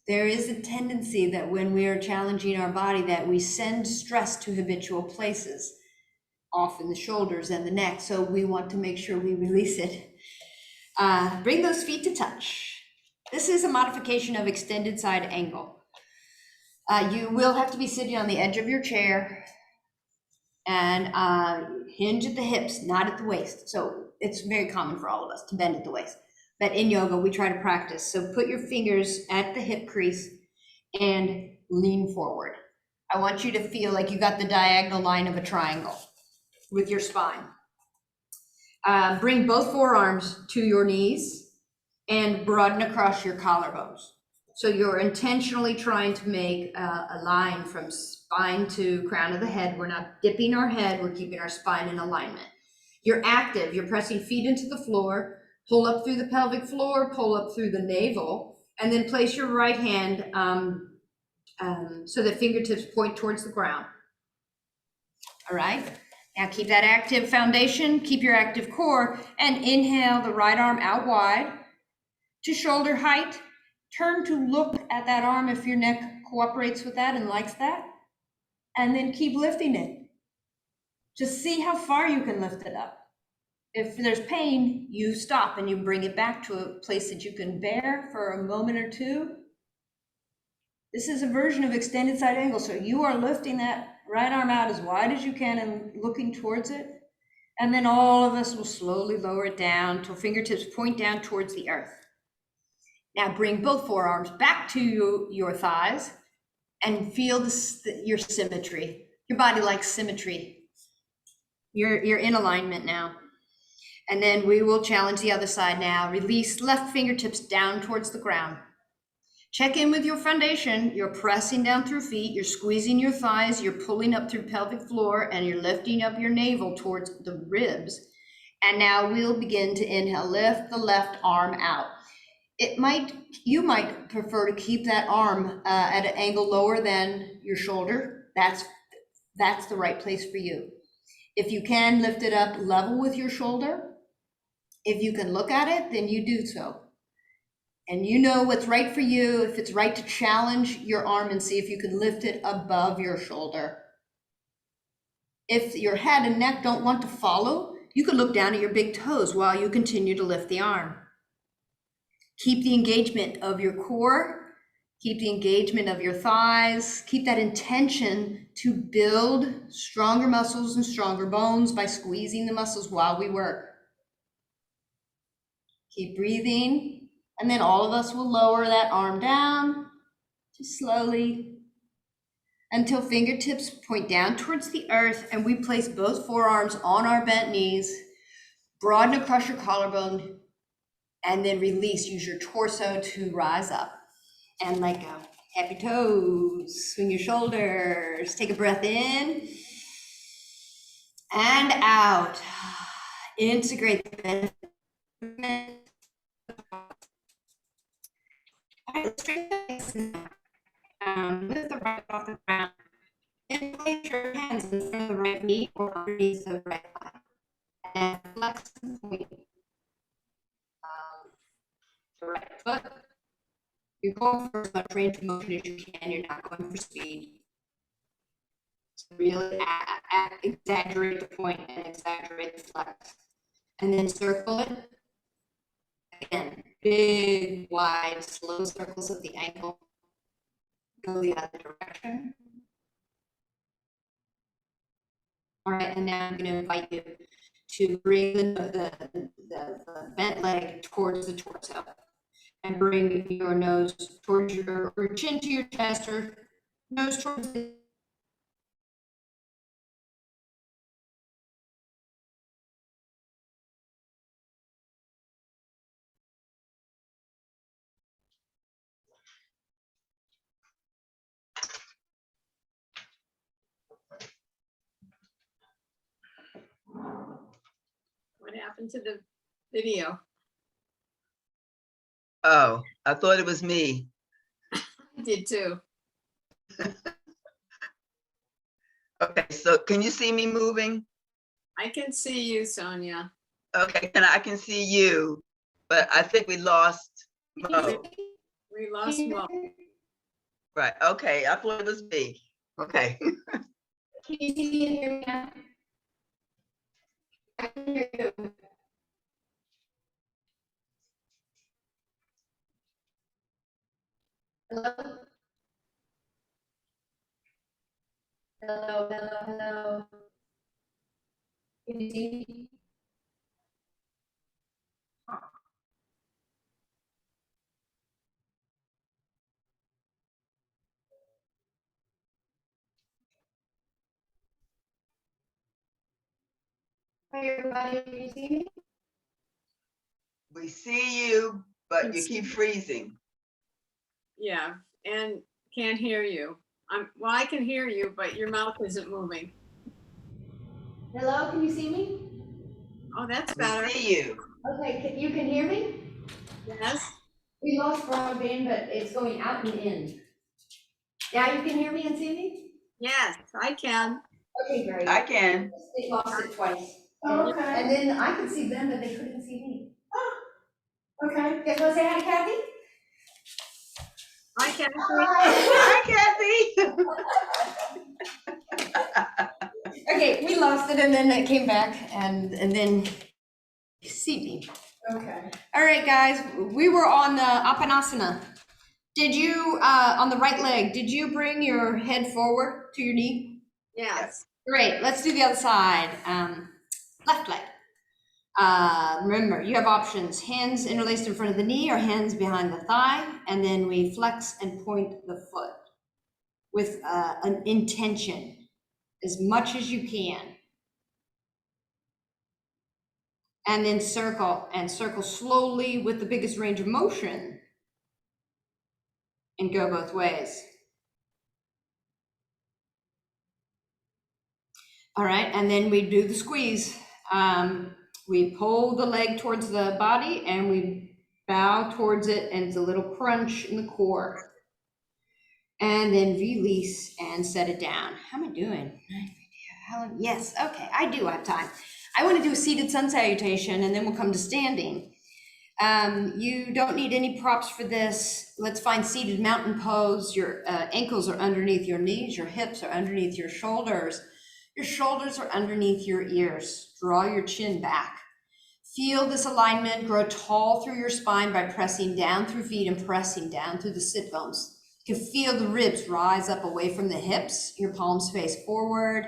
There is a tendency that when we are challenging our body that we send stress to habitual places, often the shoulders and the neck, so we want to make sure we release it. Bring those feet to touch. This is a modification of extended side angle. You will have to be sitting on the edge of your chair and hinge at the hips, not at the waist. So it's very common for all of us to bend at the waist. But in yoga, we try to practice. So put your fingers at the hip crease and lean forward. I want you to feel like you got the diagonal line of a triangle with your spine. Bring both forearms to your knees and broaden across your collarbones. So you're intentionally trying to make a line from spine to crown of the head. We're not dipping our head, we're keeping our spine in alignment. You're active, you're pressing feet into the floor, pull up through the pelvic floor, pull up through the navel, and then place your right hand so that fingertips point towards the ground. All right, now keep that active foundation, keep your active core, and inhale the right arm out wide to shoulder height. Turn to look at that arm if your neck cooperates with that and likes that, and then keep lifting it. Just see how far you can lift it up. If there's pain, you stop and you bring it back to a place that you can bear for a moment or two. This is a version of extended side angle, so you are lifting that right arm out as wide as you can and looking towards it. And then all of us will slowly lower it down till fingertips point down towards the earth. Now bring both forearms back to your thighs and feel your symmetry. Your body likes symmetry. You're in alignment now. And then we will challenge the other side now. Release left fingertips down towards the ground. Check in with your foundation. You're pressing down through feet. You're squeezing your thighs. You're pulling up through pelvic floor and you're lifting up your navel towards the ribs. And now we'll begin to inhale, lift the left arm out. You might prefer to keep that arm at an angle lower than your shoulder. That's the right place for you. If you can, lift it up level with your shoulder. If you can look at it, then you do so. And you know what's right for you, if it's right to challenge your arm and see if you can lift it above your shoulder. If your head and neck don't want to follow, you could look down at your big toes while you continue to lift the arm. Keep the engagement of your core, keep the engagement of your thighs, keep that intention to build stronger muscles and stronger bones by squeezing the muscles while we work. Keep breathing, and then all of us will lower that arm down, just slowly, until fingertips point down towards the earth, and we place both forearms on our bent knees, broaden across your collarbone, and then release. Use your torso to rise up and let go. Happy toes, swing your shoulders, take a breath in and out. Integrate the movement. All right, let's try this now. Lift the right off the ground and place your hands in front of the right knee or underneath the right thigh. And flex and point. The right foot. You're going for as much range of motion as you can. You're not going for speed. Really exaggerate the point and exaggerate the flex. And then circle it. Again, big, wide, slow circles at the ankle. Go the other direction. All right, and now I'm going to invite you to bring the bent leg towards the torso and bring your nose towards your, or chin to your chest, or nose towards the What happened to the video? Oh, I thought it was me. I did too. Okay, so can you see me moving? I can see you, Sonia. Okay, and I can see you, but I think we lost Mo. We lost Mo. Right, okay, I thought it was me. Okay. Can you see me and hear me now? I can hear you. Hello? Hello, hello, hello. Can you see me? Hi, everybody, can you see me? We see you, but you keep freezing. Yeah, and can't hear you. Well, I can hear you, but your mouth isn't moving. Hello, can you see me? Oh, that's We better. see you. Okay, you can hear me? Yes. We lost broadband, but it's going out and in. Now you can hear me and see me? Yes, I can. Okay, great. I can. They lost it twice. Oh, okay. And then I could see them, but they couldn't see me. Oh, okay. Guys wanna say hi, Kathy? I can. Hi, Kathy. Okay, we lost it and then it came back and then see me. Okay. All right, guys, we were on the Apanasana. Did you, on the right leg, did you bring your head forward to your knee? Yes. Great, let's do the other side. Left leg. Remember, you have options, hands interlaced in front of the knee or hands behind the thigh, and then we flex and point the foot with an intention, as much as you can. And then circle, and circle slowly with the biggest range of motion, and go both ways. All right, and then we do the squeeze. We pull the leg towards the body and we bow towards it, and it's a little crunch in the core. And then release and set it down. How am I doing? Yes, okay, I do have time. I want to do a seated sun salutation and then we'll come to standing. You don't need any props for this. Let's find seated mountain pose. Your ankles are underneath your knees, your hips are underneath your shoulders. Your shoulders are underneath your ears. Draw your chin back. Feel this alignment grow tall through your spine by pressing down through feet and pressing down through the sit bones. You can feel the ribs rise up away from the hips, your palms face forward.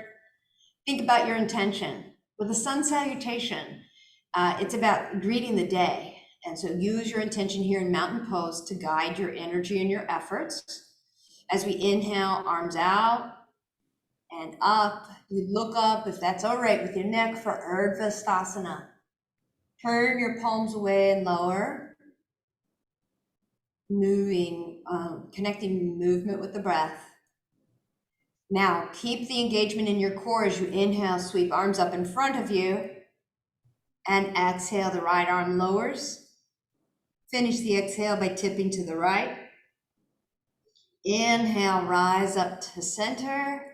Think about your intention. With a sun salutation, it's about greeting the day. And so use your intention here in mountain pose to guide your energy and your efforts. As we inhale, arms out and up. You look up, if that's all right with your neck, for Urdhva Sthasana. Turn your palms away and lower. Moving, connecting movement with the breath. Now, keep the engagement in your core as you inhale, sweep arms up in front of you. And exhale, the right arm lowers. Finish the exhale by tipping to the right. Inhale, rise up to center.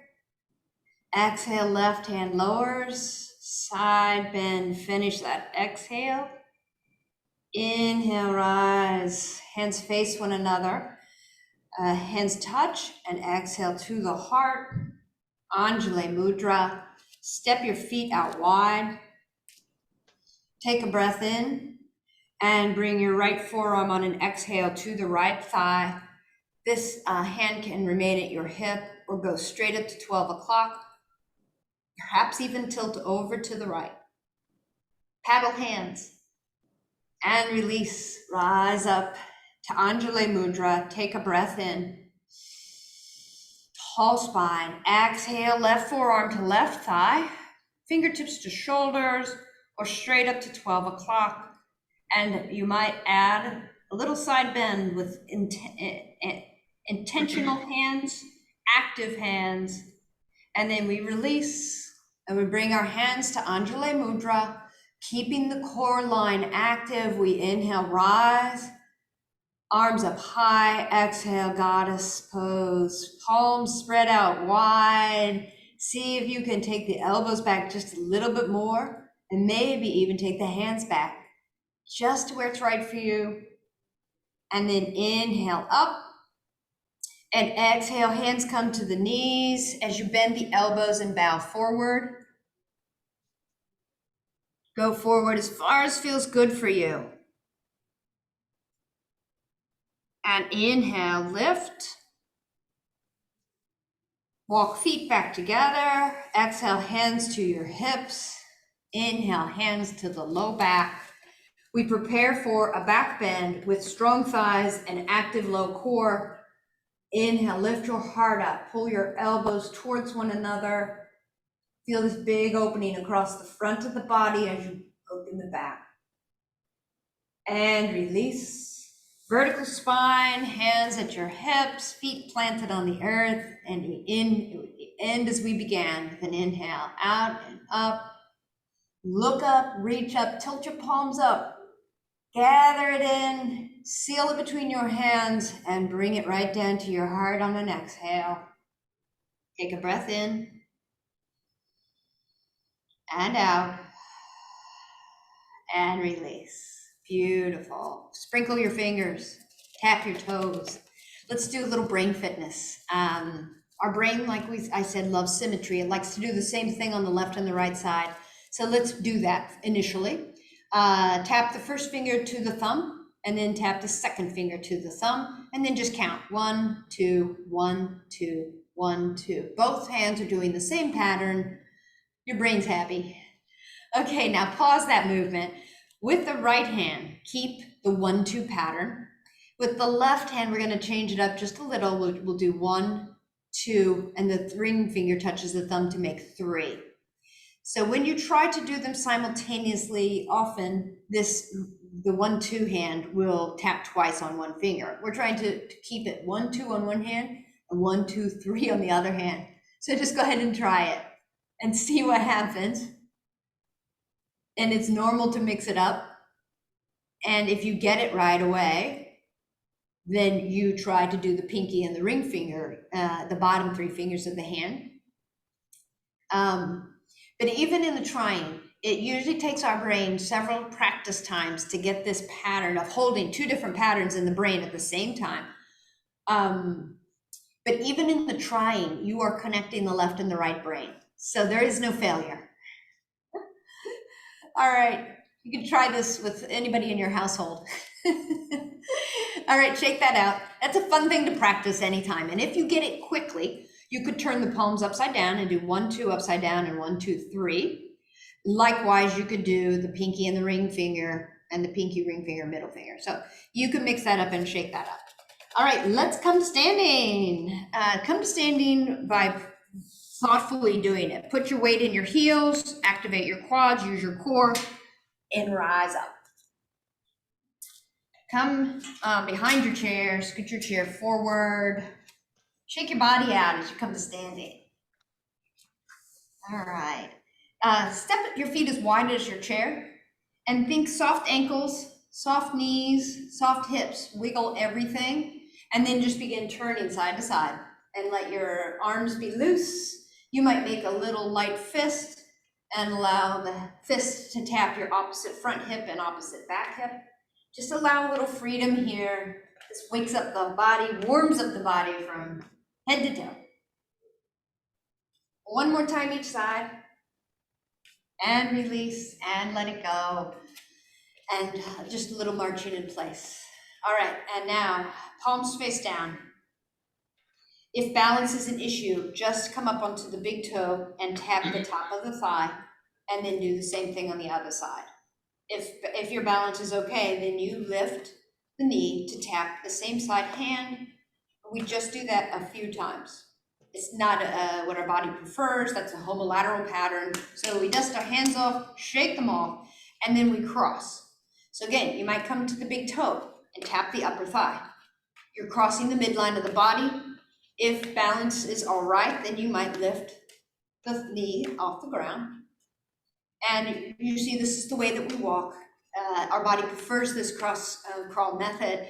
Exhale, left hand lowers. Side bend, finish that exhale. Inhale, rise. Hands face one another. Hands touch and exhale to the heart. Anjali Mudra. Step your feet out wide. Take a breath in and bring your right forearm on an exhale to the right thigh. This hand can remain at your hip or go straight up to 12 o'clock, perhaps even tilt over to the right. Paddle hands and release. Rise up to Anjali Mudra. Take a breath in. Tall spine. Exhale, left forearm to left thigh, fingertips to shoulders, or straight up to 12 o'clock. And you might add a little side bend with intentional hands, active hands. And then we release and we bring our hands to Anjali Mudra, keeping the core line active. We inhale, rise. Arms up high, exhale, goddess pose. Palms spread out wide. See if you can take the elbows back just a little bit more, and maybe even take the hands back just to where it's right for you. And then inhale up, and exhale, hands come to the knees as you bend the elbows and bow forward. Go forward as far as feels good for you. And inhale, lift. Walk feet back together. Exhale, hands to your hips. Inhale, hands to the low back. We prepare for a back bend with strong thighs and active low core. Inhale, lift your heart up. Pull your elbows towards one another. Feel this big opening across the front of the body as you open the back. And release. Vertical spine, hands at your hips, feet planted on the earth, and we end as we began with an inhale, out and up. Look up, reach up, tilt your palms up, gather it in, seal it between your hands, and bring it right down to your heart on an exhale. Take a breath in and out, and release. Beautiful. Sprinkle your fingers, tap your toes. Let's do a little brain fitness. Our brain, like I said, loves symmetry. It likes to do the same thing on the left and the right side. So let's do that initially. Tap the first finger to the thumb, and then tap the second finger to the thumb, and then just count 1, 2, 1, 2, 1, 2. Both hands are doing the same pattern. Your brain's happy. Okay, now pause that movement. With the right hand, keep the 1, 2 pattern. With the left hand, we're going to change it up just a little. We'll do 1, 2, and the ring finger touches the thumb to make 3. So when you try to do them simultaneously, often the 1, 2 hand will tap twice on one finger. We're trying to keep it 1, 2 on one hand and 1, 2, 3 on the other hand. So just go ahead and try it and see what happens. And it's normal to mix it up. And if you get it right away, then you try to do the pinky and the ring finger, the bottom 3 fingers of the hand. But even in the trying, it usually takes our brain several practice times to get this pattern of holding 2 different patterns in the brain at the same time. But even in the trying, you are connecting the left and the right brain. So there is no failure. All right, you can try this with anybody in your household. All right, shake that out. That's a fun thing to practice anytime. And if you get it quickly, you could turn the palms upside down and do 1, 2 upside down and 1, 2, 3. Likewise, you could do the pinky and the ring finger and the pinky, ring finger, middle finger. So you can mix that up and shake that up. All right, let's come to standing. Come to standing by thoughtfully doing it. Put your weight in your heels, activate your quads, use your core, and rise up. Come behind your chair, scoot your chair forward. Shake your body out as you come to standing. All right. Step your feet as wide as your chair and think soft ankles, soft knees, soft hips. Wiggle everything and then just begin turning side to side and let your arms be loose. You might make a little light fist and allow the fist to tap your opposite front hip and opposite back hip. Just allow a little freedom here. This wakes up the body, warms up the body from head to toe. One more time each side. And release and let it go. And just a little marching in place. All right, and now palms face down. If balance is an issue, just come up onto the big toe and tap the top of the thigh, and then do the same thing on the other side. If your balance is okay, then you lift the knee to tap the same side hand. We just do that a few times. It's not what our body prefers, that's a homolateral pattern. So we dust our hands off, shake them off, and then we cross. So again, you might come to the big toe and tap the upper thigh. You're crossing the midline of the body. If balance is all right, then you might lift the knee off the ground. And you see, this is the way that we walk. Our body prefers this cross crawl method,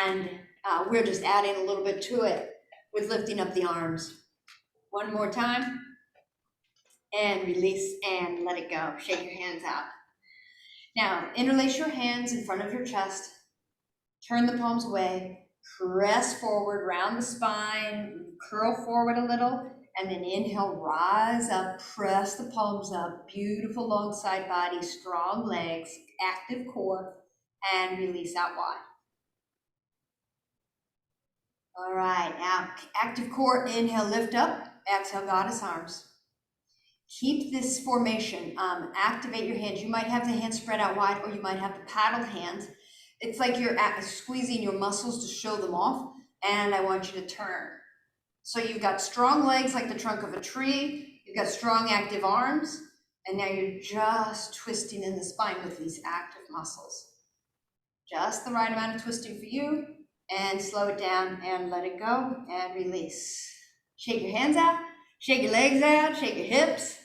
and we're just adding a little bit to it with lifting up the arms. One more time. And release and let it go. Shake your hands out. Now, interlace your hands in front of your chest. Turn the palms away. Press forward, round the spine, curl forward a little, and then inhale, rise up, press the palms up. Beautiful long side body, strong legs, active core, and release out wide. All right, now active core, inhale, lift up, exhale, goddess arms. Keep this formation, activate your hands. You might have the hands spread out wide, or you might have the paddled hands. It's like you're squeezing your muscles to show them off, and I want you to turn. So you've got strong legs like the trunk of a tree, you've got strong active arms, and now you're just twisting in the spine with these active muscles. Just the right amount of twisting for you, and slow it down and let it go and release. Shake your hands out, shake your legs out, shake your hips,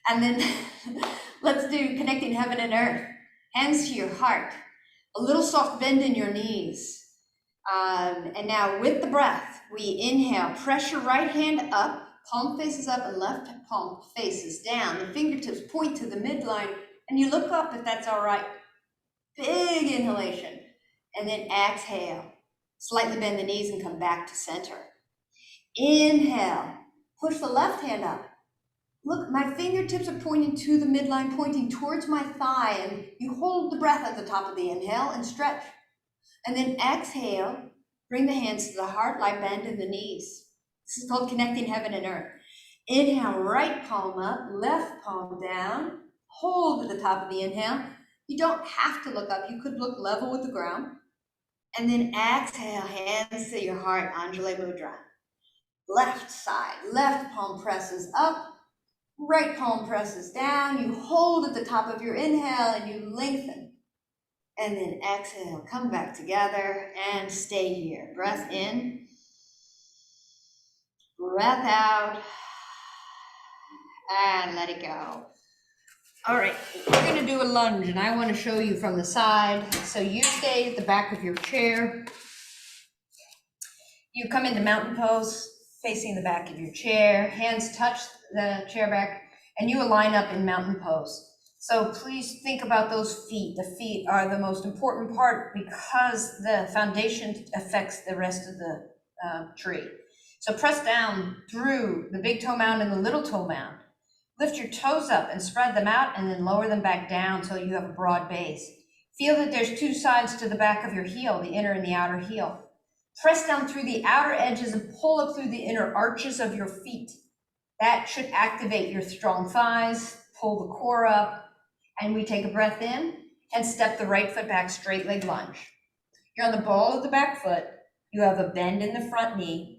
and then let's do connecting heaven and earth. Hands to your heart, a little soft bend in your knees. And now with the breath, we inhale, press your right hand up, palm faces up and left palm faces down. The fingertips point to the midline, and you look up if that's all right. Big inhalation, and then exhale. Slightly bend the knees and come back to center. Inhale, push the left hand up. Look, my fingertips are pointing to the midline, pointing towards my thigh, and you hold the breath at the top of the inhale and stretch. And then exhale, bring the hands to the heart, light bend in the knees. This is called connecting heaven and earth. Inhale, right palm up, left palm down, hold at the top of the inhale. You don't have to look up, you could look level with the ground. And then exhale, hands to your heart, Anjali Mudra. Left side, left palm presses up, right palm presses down. You hold at the top of your inhale and you lengthen. And then exhale, come back together and stay here. Breath in, breath out, and let it go. All right, we're gonna do a lunge, and I wanna show you from the side. So you stay at the back of your chair. You come into mountain pose, facing the back of your chair, hands touch the chair back, and you align up in mountain pose. So please think about those feet. The feet are the most important part because the foundation affects the rest of the tree. So press down through the big toe mound and the little toe mound. Lift your toes up and spread them out, and then lower them back down so you have a broad base. Feel that there's two sides to the back of your heel, the inner and the outer heel. Press down through the outer edges and pull up through the inner arches of your feet. That should activate your strong thighs, pull the core up, and we take a breath in and step the right foot back, straight leg lunge. You're on the ball of the back foot. You have a bend in the front knee.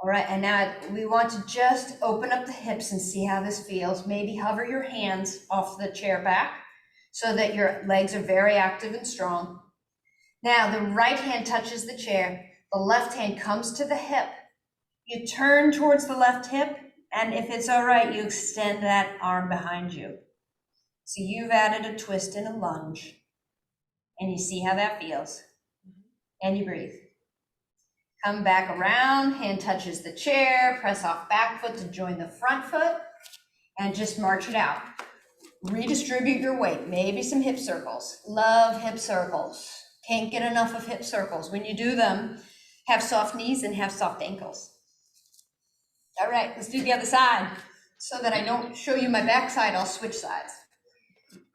All right, and now we want to just open up the hips and see how this feels. Maybe hover your hands off the chair back so that your legs are very active and strong. Now the right hand touches the chair, the left hand comes to the hip. You turn towards the left hip, and if it's all right, you extend that arm behind you. So you've added a twist and a lunge, and you see how that feels. And you breathe. Come back around, hand touches the chair, press off back foot to join the front foot, and just march it out. Redistribute your weight, maybe some hip circles. Love hip circles. Can't get enough of hip circles. When you do them, have soft knees and have soft ankles. All right, let's do the other side. So that I don't show you my backside, I'll switch sides.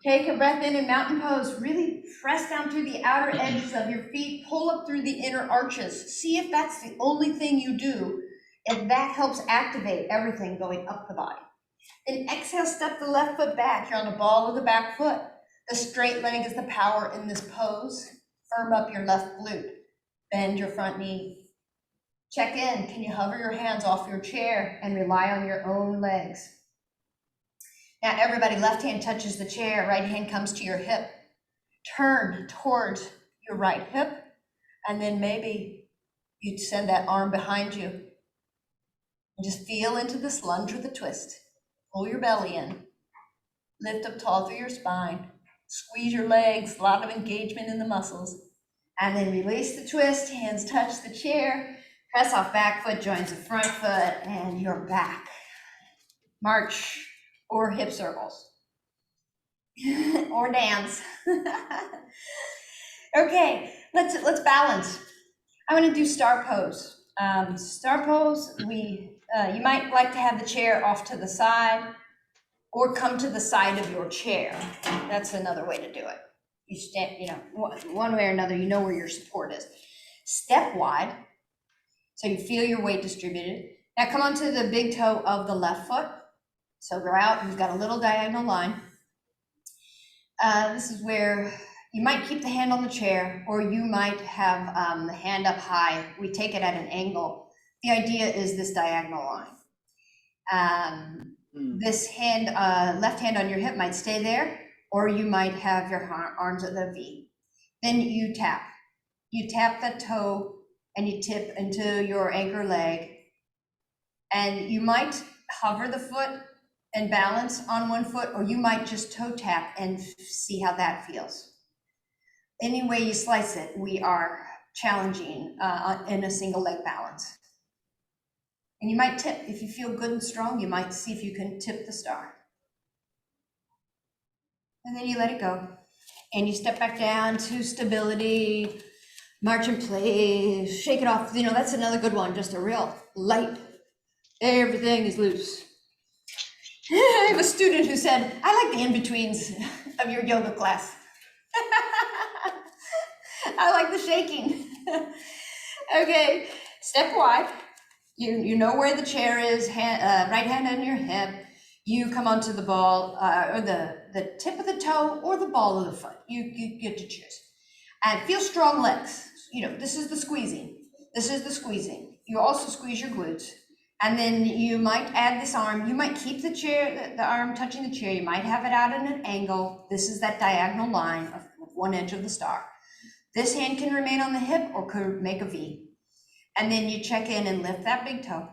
Take a breath in mountain pose. Really press down through the outer edges of your feet. Pull up through the inner arches. See if that's the only thing you do. And that helps activate everything going up the body. Then exhale, step the left foot back. You're on the ball of the back foot. The straight leg is the power in this pose. Firm up your left glute. Bend your front knee. Check in. Can you hover your hands off your chair and rely on your own legs? Now, everybody, left hand touches the chair, right hand comes to your hip. Turn towards your right hip, and then maybe you'd send that arm behind you. And just feel into this lunge with a twist. Pull your belly in. Lift up tall through your spine. Squeeze your legs, a lot of engagement in the muscles. And then release the twist, hands touch the chair. Press off back foot, joins the front foot, and you're back. March or hip circles. Or dance. Okay, let's balance. I'm gonna do star pose. Star pose, you might like to have the chair off to the side or come to the side of your chair. That's another way to do it. You stand, one way or another, you know where your support is. Step wide. So you feel your weight distributed. Now come onto the big toe of the left foot. So go out, you've got a little diagonal line. This is where you might keep the hand on the chair, or you might have the hand up high. We take it at an angle. The idea is this diagonal line. This hand, left hand on your hip might stay there, or you might have your arms at the V. Then you tap. You tap the toe and you tip into your anchor leg, and you might hover the foot and balance on one foot, or you might just toe tap and see how that feels. Any way you slice it, we are challenging in a single leg balance. And you might tip. If you feel good and strong, you might see if you can tip the star. And then you let it go. And you step back down to stability. March in place, shake it off. That's another good one, just a real light. Everything is loose. I have a student who said, I like the in-betweens of your yoga class. I like the shaking. Okay, step wide. You know where the chair is, right hand on your hip. You come onto the ball, or the tip of the toe, or the ball of the foot. You get to choose. And feel strong legs. This is the squeezing. This is the squeezing. You also squeeze your glutes. And then you might add this arm. You might keep the chair, the arm touching the chair. You might have it out at an angle. This is that diagonal line of one edge of the star. This hand can remain on the hip or could make a V. And then you check in and lift that big toe.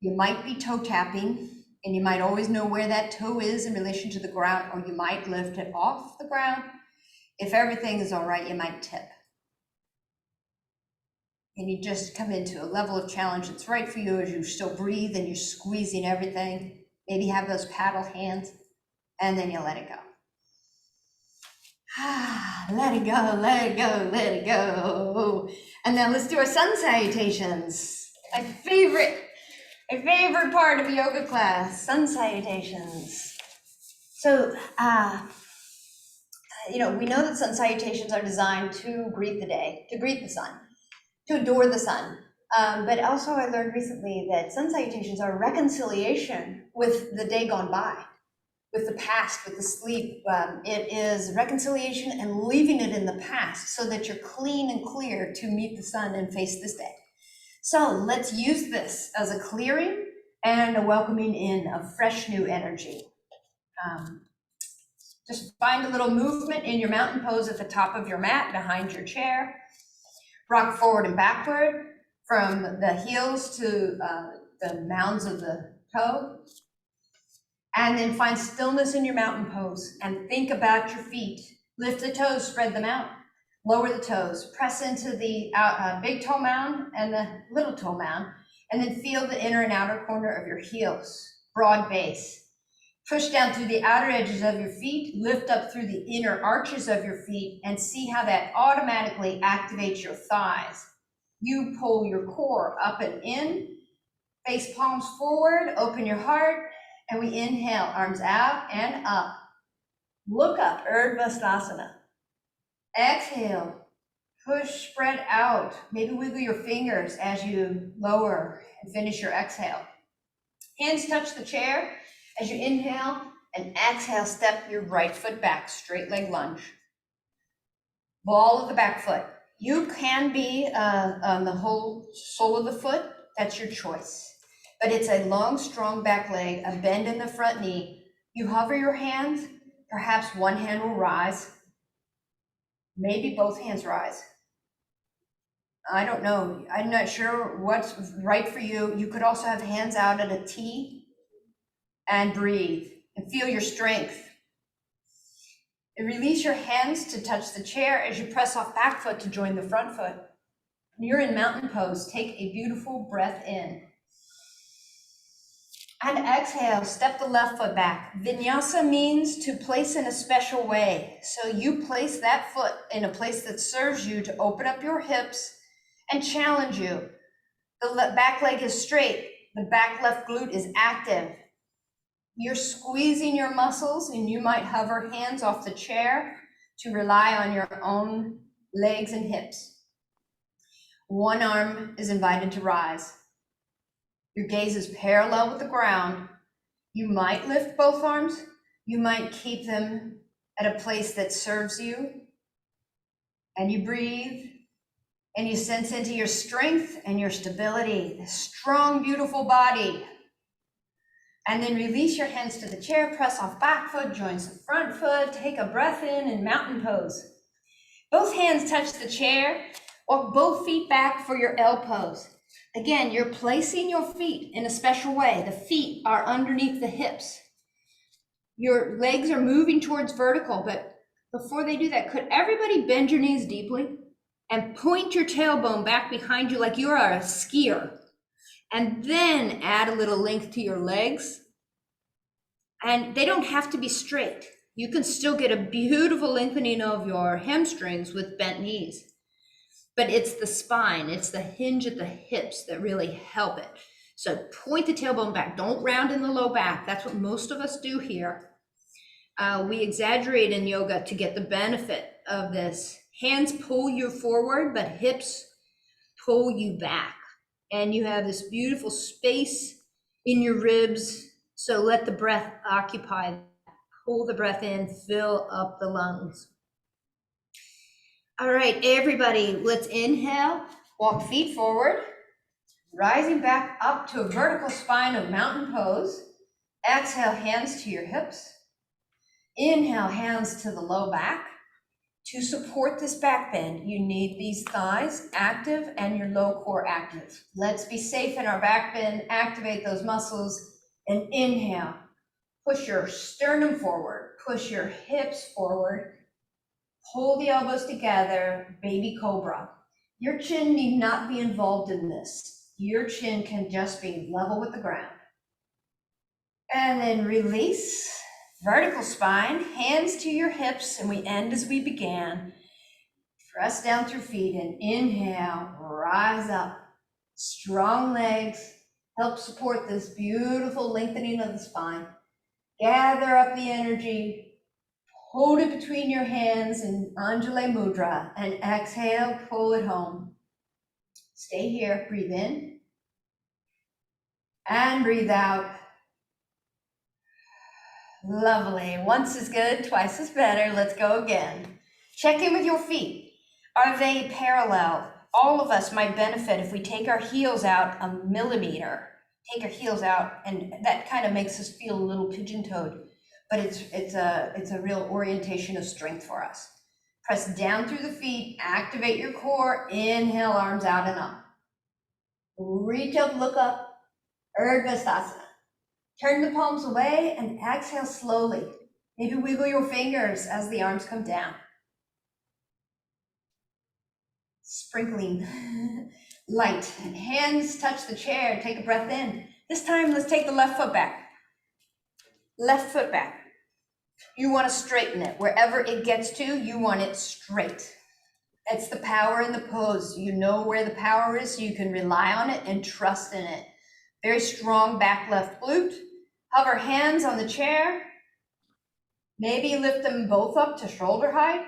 You might be toe tapping, and you might always know where that toe is in relation to the ground, or you might lift it off the ground. If everything is all right, you might tip. And you just come into a level of challenge that's right for you as you still breathe and you're squeezing everything. Maybe have those paddle hands, and then you let it go. Let it go, let it go, let it go. And then let's do our sun salutations. My favorite part of yoga class, sun salutations. So, we know that sun salutations are designed to greet the day, to greet the sun, to adore the sun. But also I learned recently that sun salutations are reconciliation with the day gone by, with the past, with the sleep. It is reconciliation and leaving it in the past so that you're clean and clear to meet the sun and face this day. So let's use this as a clearing and a welcoming in of fresh new energy. Just find a little movement in your mountain pose at the top of your mat behind your chair. Rock forward and backward from the heels to the mounds of the toe. And then find stillness in your mountain pose and think about your feet. Lift the toes, spread them out. Lower the toes, press into the big toe mound and the little toe mound, and then feel the inner and outer corner of your heels, broad base. Push down through the outer edges of your feet, lift up through the inner arches of your feet, and see how that automatically activates your thighs. You pull your core up and in, Face palms forward, open your heart, and we inhale, arms out and up. Look up, Urdhva Sthasana. Exhale, push, spread out. Maybe wiggle your fingers as you lower and finish your exhale. Hands touch the chair as you inhale, and exhale, step your right foot back, straight leg lunge. Ball of the back foot. You can be on the whole sole of the foot, that's your choice. But it's a long, strong back leg, a bend in the front knee. You hover your hands, perhaps one hand will rise. Maybe both hands rise. I don't know, I'm not sure what's right for you. You could also have hands out at a T and breathe and feel your strength. And release your hands to touch the chair as you press off back foot to join the front foot. You're in mountain pose. Take a beautiful breath in. And exhale, step the left foot back. Vinyasa means to place in a special way. So you place that foot in a place that serves you to open up your hips and challenge you. The back leg is straight. The back left glute is active. You're squeezing your muscles, and you might hover hands off the chair to rely on your own legs and hips. One arm is invited to rise. Your gaze is parallel with the ground. You might lift both arms. You might keep them at a place that serves you. And you breathe, and you sense into your strength and your stability, this strong, beautiful body. And then release your hands to the chair, press off back foot, joins the front foot, take a breath in mountain pose. Both hands touch the chair or both feet back for your L pose. Again, you're placing your feet in a special way. The feet are underneath the hips. Your legs are moving towards vertical, but before they do that, could everybody bend your knees deeply and point your tailbone back behind you like you are a skier? And then add a little length to your legs. And they don't have to be straight. You can still get a beautiful lengthening of your hamstrings with bent knees. But it's the spine, it's the hinge at the hips that really help it. So point the tailbone back. Don't round in the low back. That's what most of us do here. We exaggerate in yoga to get the benefit of this. Hands pull you forward, but hips pull you back. And you have this beautiful space in your ribs. So let the breath occupy. Pull the breath in, fill up the lungs. All right, everybody, let's inhale, walk feet forward, rising back up to a vertical spine of mountain pose. Exhale, hands to your hips. Inhale, hands to the low back. To support this back bend, you need these thighs active and your low core active. Let's be safe in our back bend, activate those muscles, and inhale. Push your sternum forward, push your hips forward, pull the elbows together, baby cobra. Your chin need not be involved in this. Your chin can just be level with the ground. And then release. Vertical spine, hands to your hips, and we end as we began. Press down through feet and inhale, rise up. Strong legs, help support this beautiful lengthening of the spine. Gather up the energy, hold it between your hands in Anjali Mudra, and exhale, pull it home. Stay here, breathe in, and breathe out. Lovely. Once is good, twice is better. Let's go again. Check in with your feet. Are they parallel? All of us might benefit if we take our heels out a millimeter. Take our heels out, and that kind of makes us feel a little pigeon-toed, but it's a real orientation of strength for us. Press down through the feet, activate your core, inhale, arms out and up. Reach up, look up, Urdhva Sthasana. Turn the palms away and exhale slowly. Maybe wiggle your fingers as the arms come down. Sprinkling light. Hands touch the chair. Take a breath in. This time, let's take the left foot back. Left foot back. You want to straighten it. Wherever it gets to, you want it straight. It's the power in the pose. You know where the power is, so you can rely on it and trust in it. Very strong back left glute. Hover hands on the chair. Maybe lift them both up to shoulder height.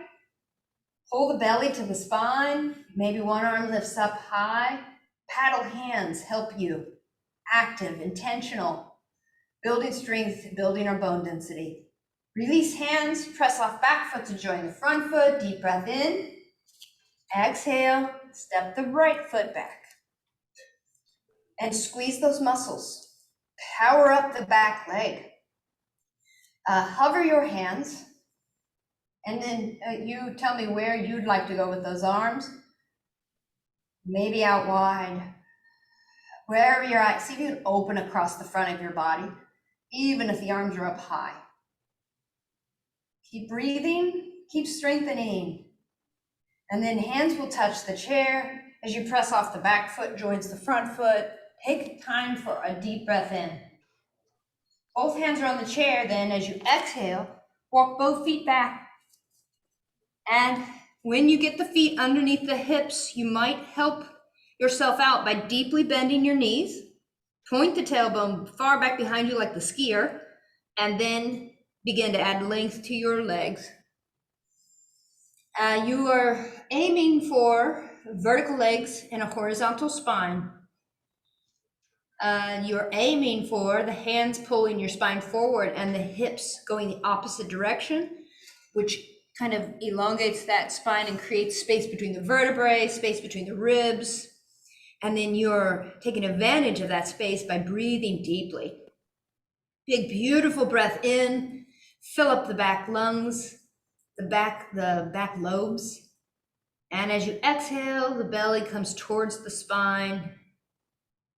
Pull the belly to the spine. Maybe one arm lifts up high. Paddle hands help you. Active, intentional, building strength, building our bone density. Release hands, press off back foot to join the front foot. Deep breath in. Exhale, step the right foot back. And squeeze those muscles. Power up the back leg. Hover your hands. And then you tell me where you'd like to go with those arms. Maybe out wide. Wherever you're at, see if you can open across the front of your body, even if the arms are up high. Keep breathing, keep strengthening. And then hands will touch the chair. As you press off, the back foot joins the front foot. Take time for a deep breath in. Both hands are on the chair. Then as you exhale, walk both feet back. And when you get the feet underneath the hips, you might help yourself out by deeply bending your knees. Point the tailbone far back behind you like the skier, and then begin to add length to your legs. You are aiming for vertical legs and a horizontal spine. You're aiming for the hands pulling your spine forward and the hips going the opposite direction, which kind of elongates that spine and creates space between the vertebrae, space between the ribs. And then you're taking advantage of that space by breathing deeply. Big, beautiful breath in, fill up the back lungs, the back lobes. And as you exhale, the belly comes towards the spine.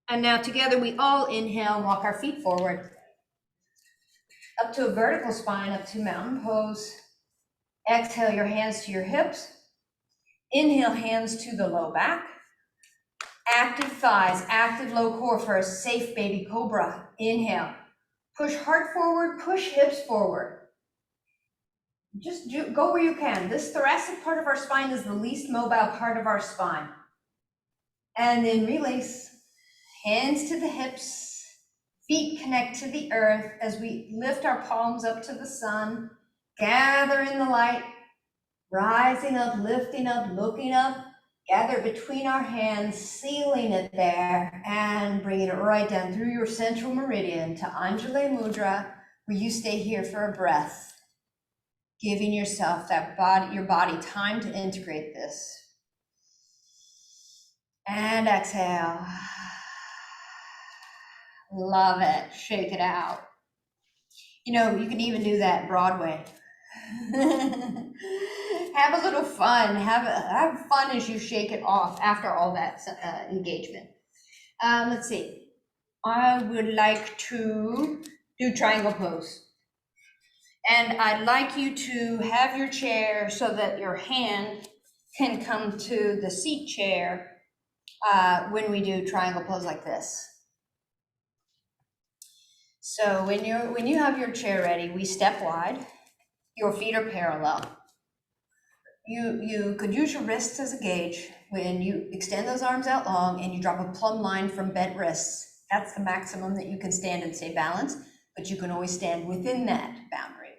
And now together we all inhale and walk our feet forward. Up to a vertical spine, up to mountain pose. Exhale your hands to your hips. Inhale, hands to the low back. Active thighs, active low core for a safe baby cobra. Inhale. Push heart forward, push hips forward. Just go where you can. This thoracic part of our spine is the least mobile part of our spine. And then release. Hands to the hips. Feet connect to the earth as we lift our palms up to the sun. Gather in the light. Rising up, lifting up, looking up. Gather between our hands, sealing it there, and bringing it right down through your central meridian to Anjali Mudra, where you stay here for a breath, giving yourself your body time to integrate this. And exhale. Love it. Shake it out. You know, you can even do that Broadway. Have a little fun. Have fun as you shake it off after all that engagement. Let's see. I would like to do triangle pose. And I'd like you to have your chair so that your hand can come to the seat chair when we do triangle pose like this. So when you have your chair ready, we step wide. Your feet are parallel. You could use your wrists as a gauge. When you extend those arms out long and you drop a plumb line from bent wrists, that's the maximum that you can stand and stay balanced, but you can always stand within that boundary.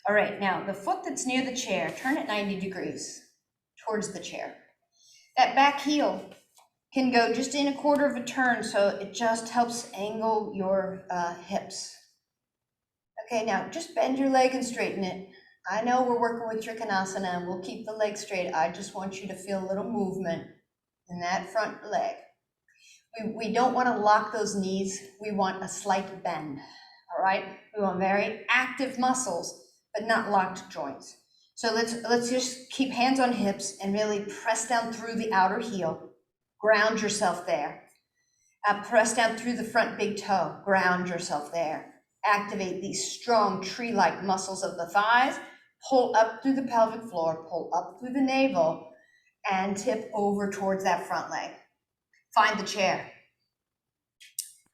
All right, now the foot that's near the chair, turn it 90 degrees towards the chair. That back heel can go just in a quarter of a turn, so it just helps angle your hips. Okay, now just bend your leg and straighten it. I know we're working with Trikonasana and we'll keep the leg straight. I just want you to feel a little movement in that front leg. We don't want to lock those knees. We want a slight bend, all right? We want very active muscles, but not locked joints. So let's just keep hands on hips and really press down through the outer heel. Ground yourself there. Press down through the front big toe. Ground yourself there. Activate these strong tree-like muscles of the thighs. Pull up through the pelvic floor, pull up through the navel, and tip over towards that front leg. Find the chair.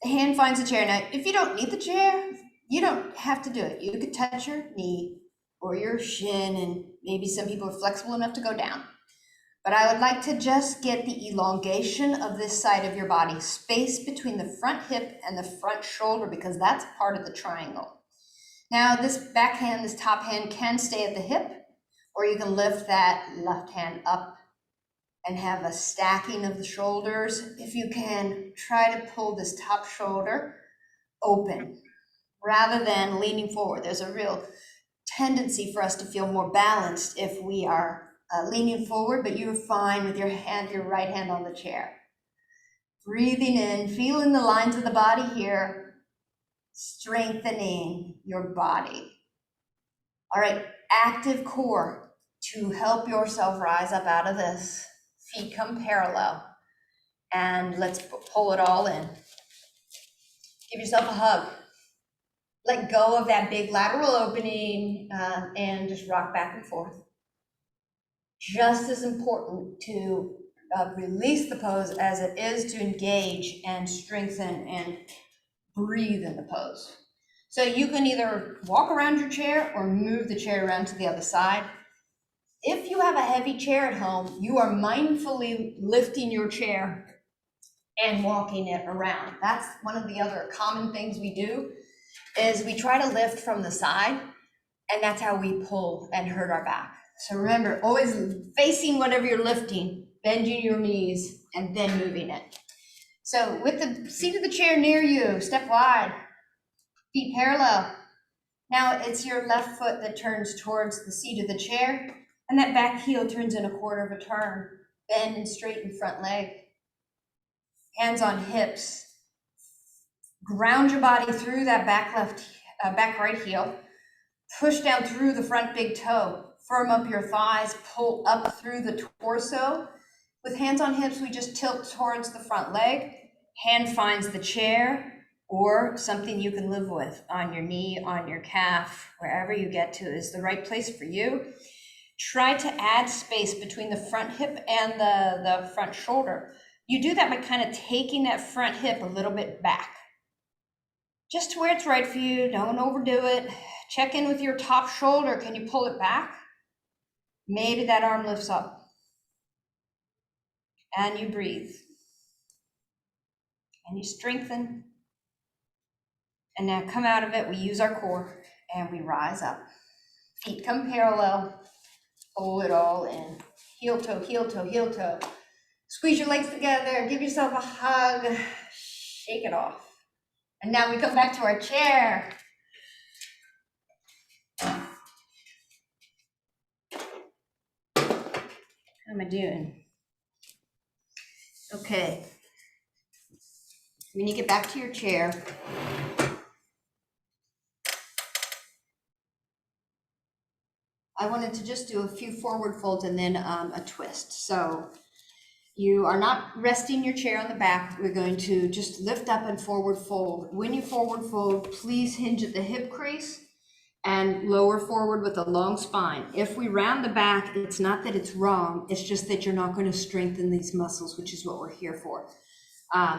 The hand finds the chair. Now, if you don't need the chair, you don't have to do it. You could touch your knee or your shin, and maybe some people are flexible enough to go down. But I would like to just get the elongation of this side of your body, space between the front hip and the front shoulder, because that's part of the triangle. Now, this back hand, this top hand can stay at the hip, or you can lift that left hand up and have a stacking of the shoulders. If you can, try to pull this top shoulder open rather than leaning forward. There's a real tendency for us to feel more balanced if we are leaning forward, but you're fine with your right hand on the chair. Breathing in, feeling the lines of the body here, strengthening your body. All right, active core to help yourself rise up out of this. Feet come parallel, and let's pull it all in. Give yourself a hug. Let go of that big lateral opening and just rock back and forth. Just as important to release the pose as it is to engage and strengthen and breathe in the pose. So you can either walk around your chair or move the chair around to the other side. If you have a heavy chair at home, you are mindfully lifting your chair and walking it around. That's one of the other common things we do, is we try to lift from the side, and that's how we pull and hurt our back. So remember, always facing whatever you're lifting, bending your knees, and then moving it. So with the seat of the chair near you, step wide, feet parallel. Now it's your left foot that turns towards the seat of the chair, and that back heel turns in a quarter of a turn. Bend and straighten front leg. Hands on hips. Ground your body through that back right heel. Push down through the front big toe. Firm up your thighs. Pull up through the torso. With hands on hips, we just tilt towards the front leg. Hand finds the chair or something you can live with on your knee, on your calf, wherever you get to is the right place for you. Try to add space between the front hip and the front shoulder. You do that by kind of taking that front hip a little bit back, just to where it's right for you. Don't overdo it. Check in with your top shoulder. Can you pull it back? Maybe that arm lifts up. And you breathe. And you strengthen. And now come out of it. We use our core and we rise up. Feet come parallel. Pull it all in. Heel toe, heel toe, heel toe. Squeeze your legs together. Give yourself a hug. Shake it off. And now we come back to our chair. How am I doing? Okay. When you get back to your chair, I wanted to just do a few forward folds and then a twist. So you are not resting your chair on the back. We're going to just lift up and forward fold. When you forward fold, please hinge at the hip crease and lower forward with a long spine. If we round the back, it's not that it's wrong, it's just that you're not going to strengthen these muscles, which is what we're here for.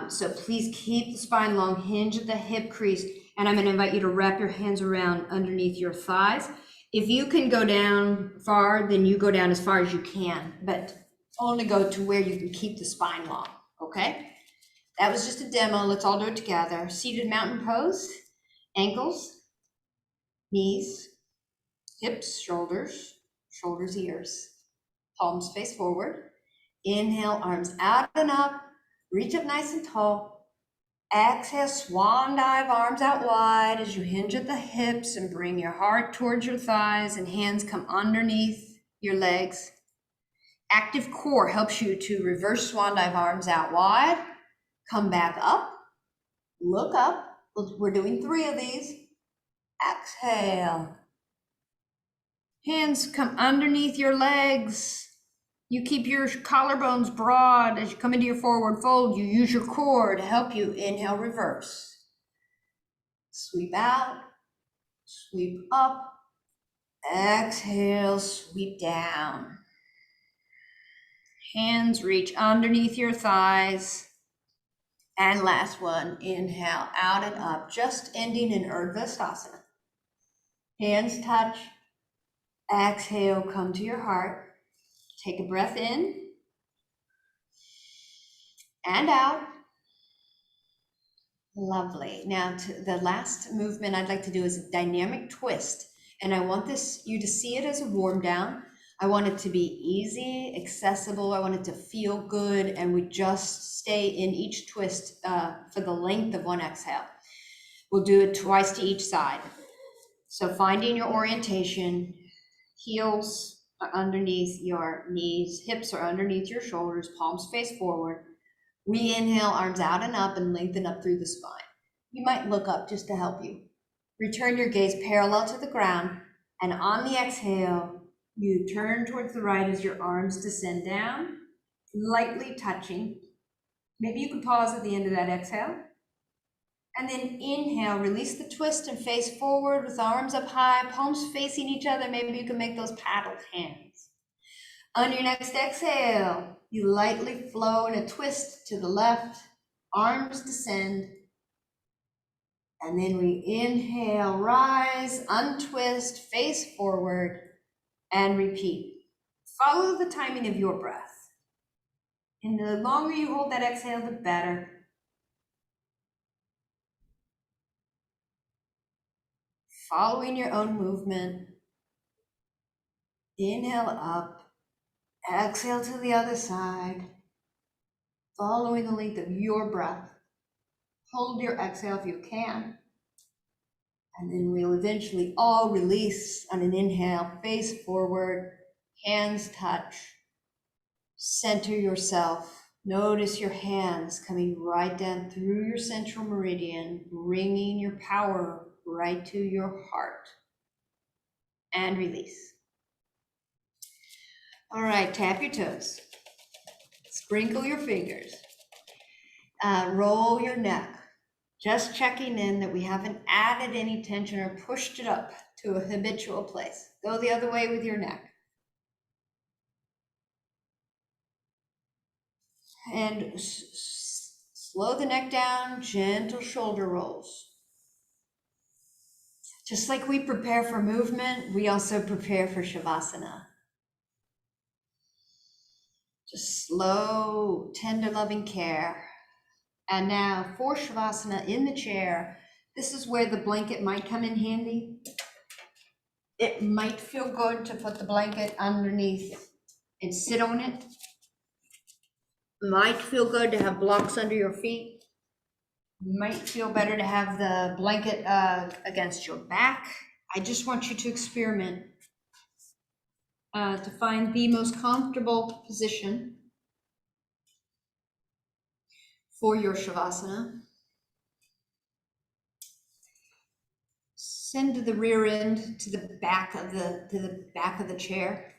So please keep the spine long, hinge at the hip crease, and I'm going to invite you to wrap your hands around underneath your thighs. If you can go down far, then you go down as far as you can, but only go to where you can keep the spine long, okay? That was just a demo. Let's all do it together. Seated mountain pose, ankles, knees, hips, shoulders, ears, palms face forward. Inhale, arms out and up, reach up nice and tall. Exhale, swan dive, arms out wide as you hinge at the hips and bring your heart towards your thighs and hands come underneath your legs. Active core helps you to reverse swan dive, arms out wide, come back up, look up. We're doing 3 of these. Exhale. Hands come underneath your legs. You keep your collarbones broad as you come into your forward fold. You use your core to help you. Inhale, reverse. Sweep out, sweep up. Exhale, sweep down. Hands reach underneath your thighs. And last one, inhale, out and up, just ending in Urdhva Sthasana. Hands touch. Exhale, come to your heart. Take a breath in. and out. Lovely. Now, to the last movement I'd like to do is a dynamic twist. And I want you to see it as a warm down. I want it to be easy, accessible. I want it to feel good. And we just stay in each twist for the length of one exhale. We'll do it twice to each side. So finding your orientation, heels are underneath your knees, hips are underneath your shoulders, palms face forward. We inhale, arms out and up, and lengthen up through the spine. You might look up just to help you. Return your gaze parallel to the ground, and on the exhale, you turn towards the right as your arms descend down, lightly touching. Maybe you can pause at the end of that exhale. And then inhale, release the twist and face forward with arms up high, palms facing each other. Maybe you can make those paddle hands. On your next exhale, you lightly flow in a twist to the left, arms descend. And then we inhale, rise, untwist, face forward, and repeat. Follow the timing of your breath. And the longer you hold that exhale, the better. Following your own movement. Inhale up, exhale to the other side. Following the length of your breath. Hold your exhale if you can. And then we'll eventually all release on an inhale, face forward, hands touch. Center yourself. Notice your hands coming right down through your central meridian, bringing your power right to your heart. And release. All right, tap your toes. Sprinkle your fingers. Roll your neck. Just checking in that we haven't added any tension or pushed it up to a habitual place. Go the other way with your neck. And slow the neck down, gentle shoulder rolls. Just like we prepare for movement, we also prepare for Shavasana. Just slow, tender, loving care. And now for Shavasana in the chair, this is where the blanket might come in handy. It might feel good to put the blanket underneath and sit on it. Might feel good to have blocks under your feet. Might feel better to have the blanket against your back. I just want you to experiment to find the most comfortable position for your Shavasana. Send the rear end to the back of the chair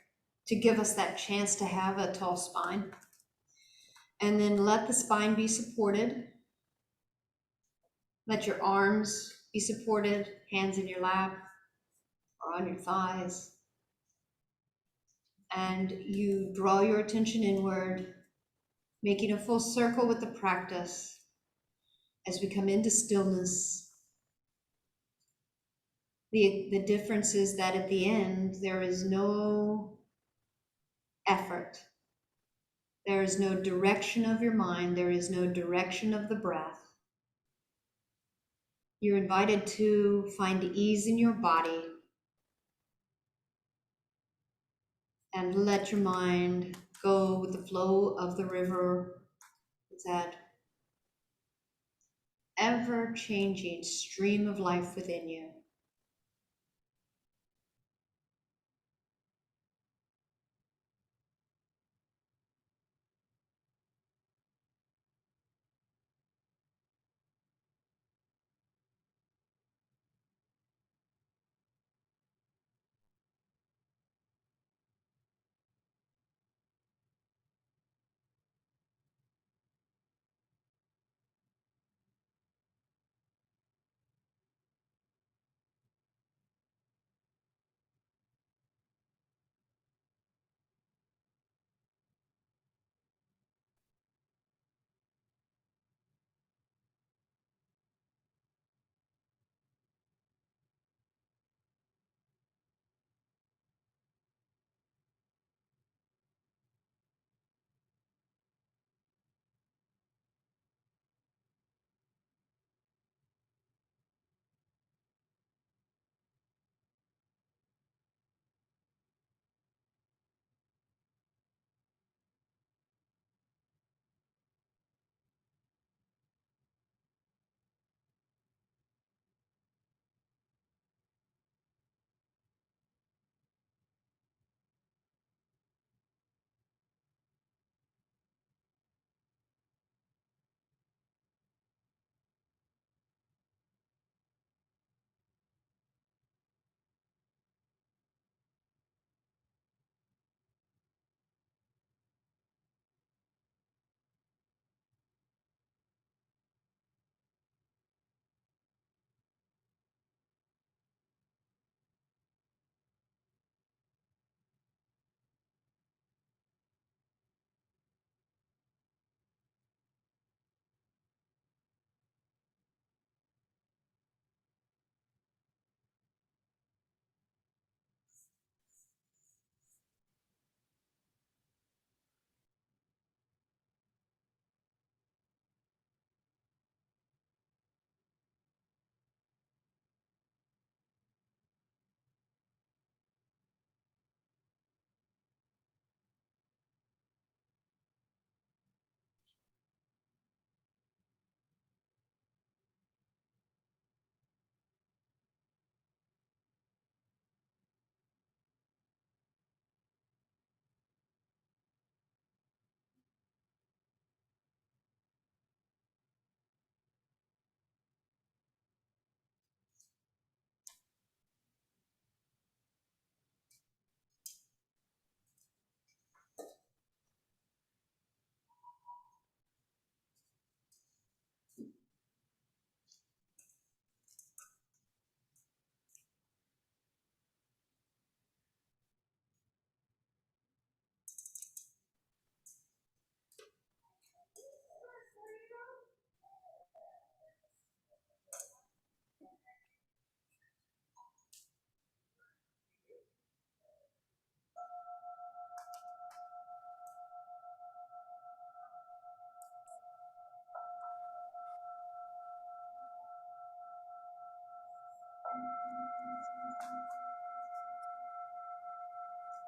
to give us that chance to have a tall spine. And then let the spine be supported. Let your arms be supported, hands in your lap or on your thighs. And you draw your attention inward, making a full circle with the practice as we come into stillness. The difference is that at the end, there is no effort. There is no direction of your mind. There is no direction of the breath. You're invited to find ease in your body and let your mind go with the flow of the river, with that ever-changing stream of life within you.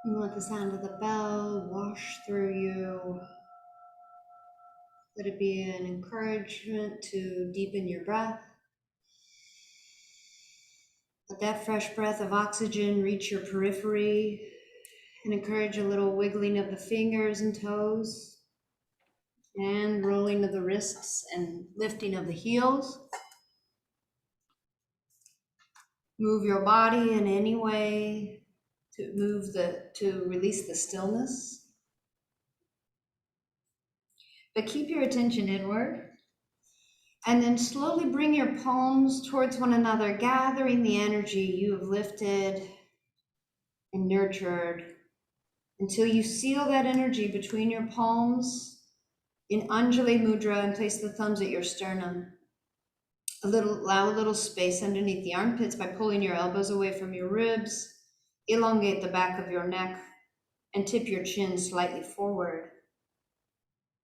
And let the sound of the bell wash through you. Let it be an encouragement to deepen your breath. Let that fresh breath of oxygen reach your periphery and encourage a little wiggling of the fingers and toes and rolling of the wrists and lifting of the heels. Move your body in any way to release the stillness. But keep your attention inward. And then slowly bring your palms towards one another, gathering the energy you have lifted and nurtured until you seal that energy between your palms in Anjali Mudra and place the thumbs at your sternum. Allow a little space underneath the armpits by pulling your elbows away from your ribs. Elongate the back of your neck and tip your chin slightly forward.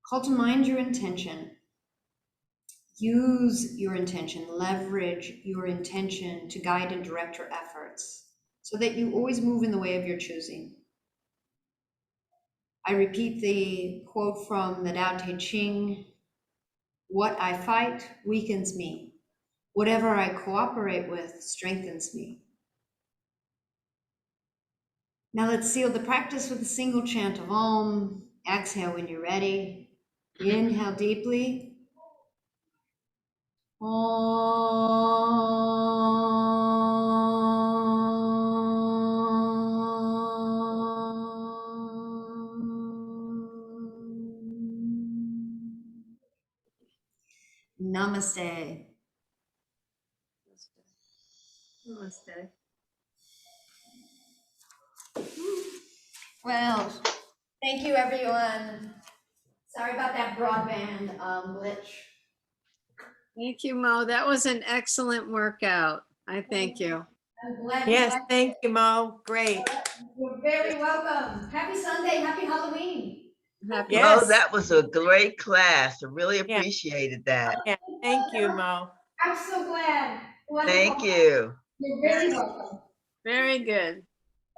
Call to mind your intention. Use your intention, leverage your intention to guide and direct your efforts so that you always move in the way of your choosing. I repeat the quote from the Tao Te Ching, "What I fight weakens me. Whatever I cooperate with strengthens me." Now let's seal the practice with a single chant of Om. Exhale when you're ready. Inhale deeply. Namaste. Namaste. Well, thank you, everyone. Sorry about that broadband glitch. Thank you, Mo. That was an excellent workout. I thank you. I'm glad. Yes, thank you, Mo. Great. You're very welcome. Happy Sunday, happy Halloween. Happy- Yes. Mo, that was a great class. I really appreciated that. Yeah, thank you, Mo. I'm so glad. Wonderful. Thank you. You're very welcome. Very good.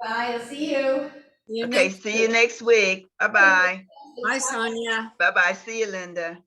Bye, I'll see you. See you Okay, next see you week. next week. Bye-bye. Bye, Sonia. Bye-bye. See you, Linda.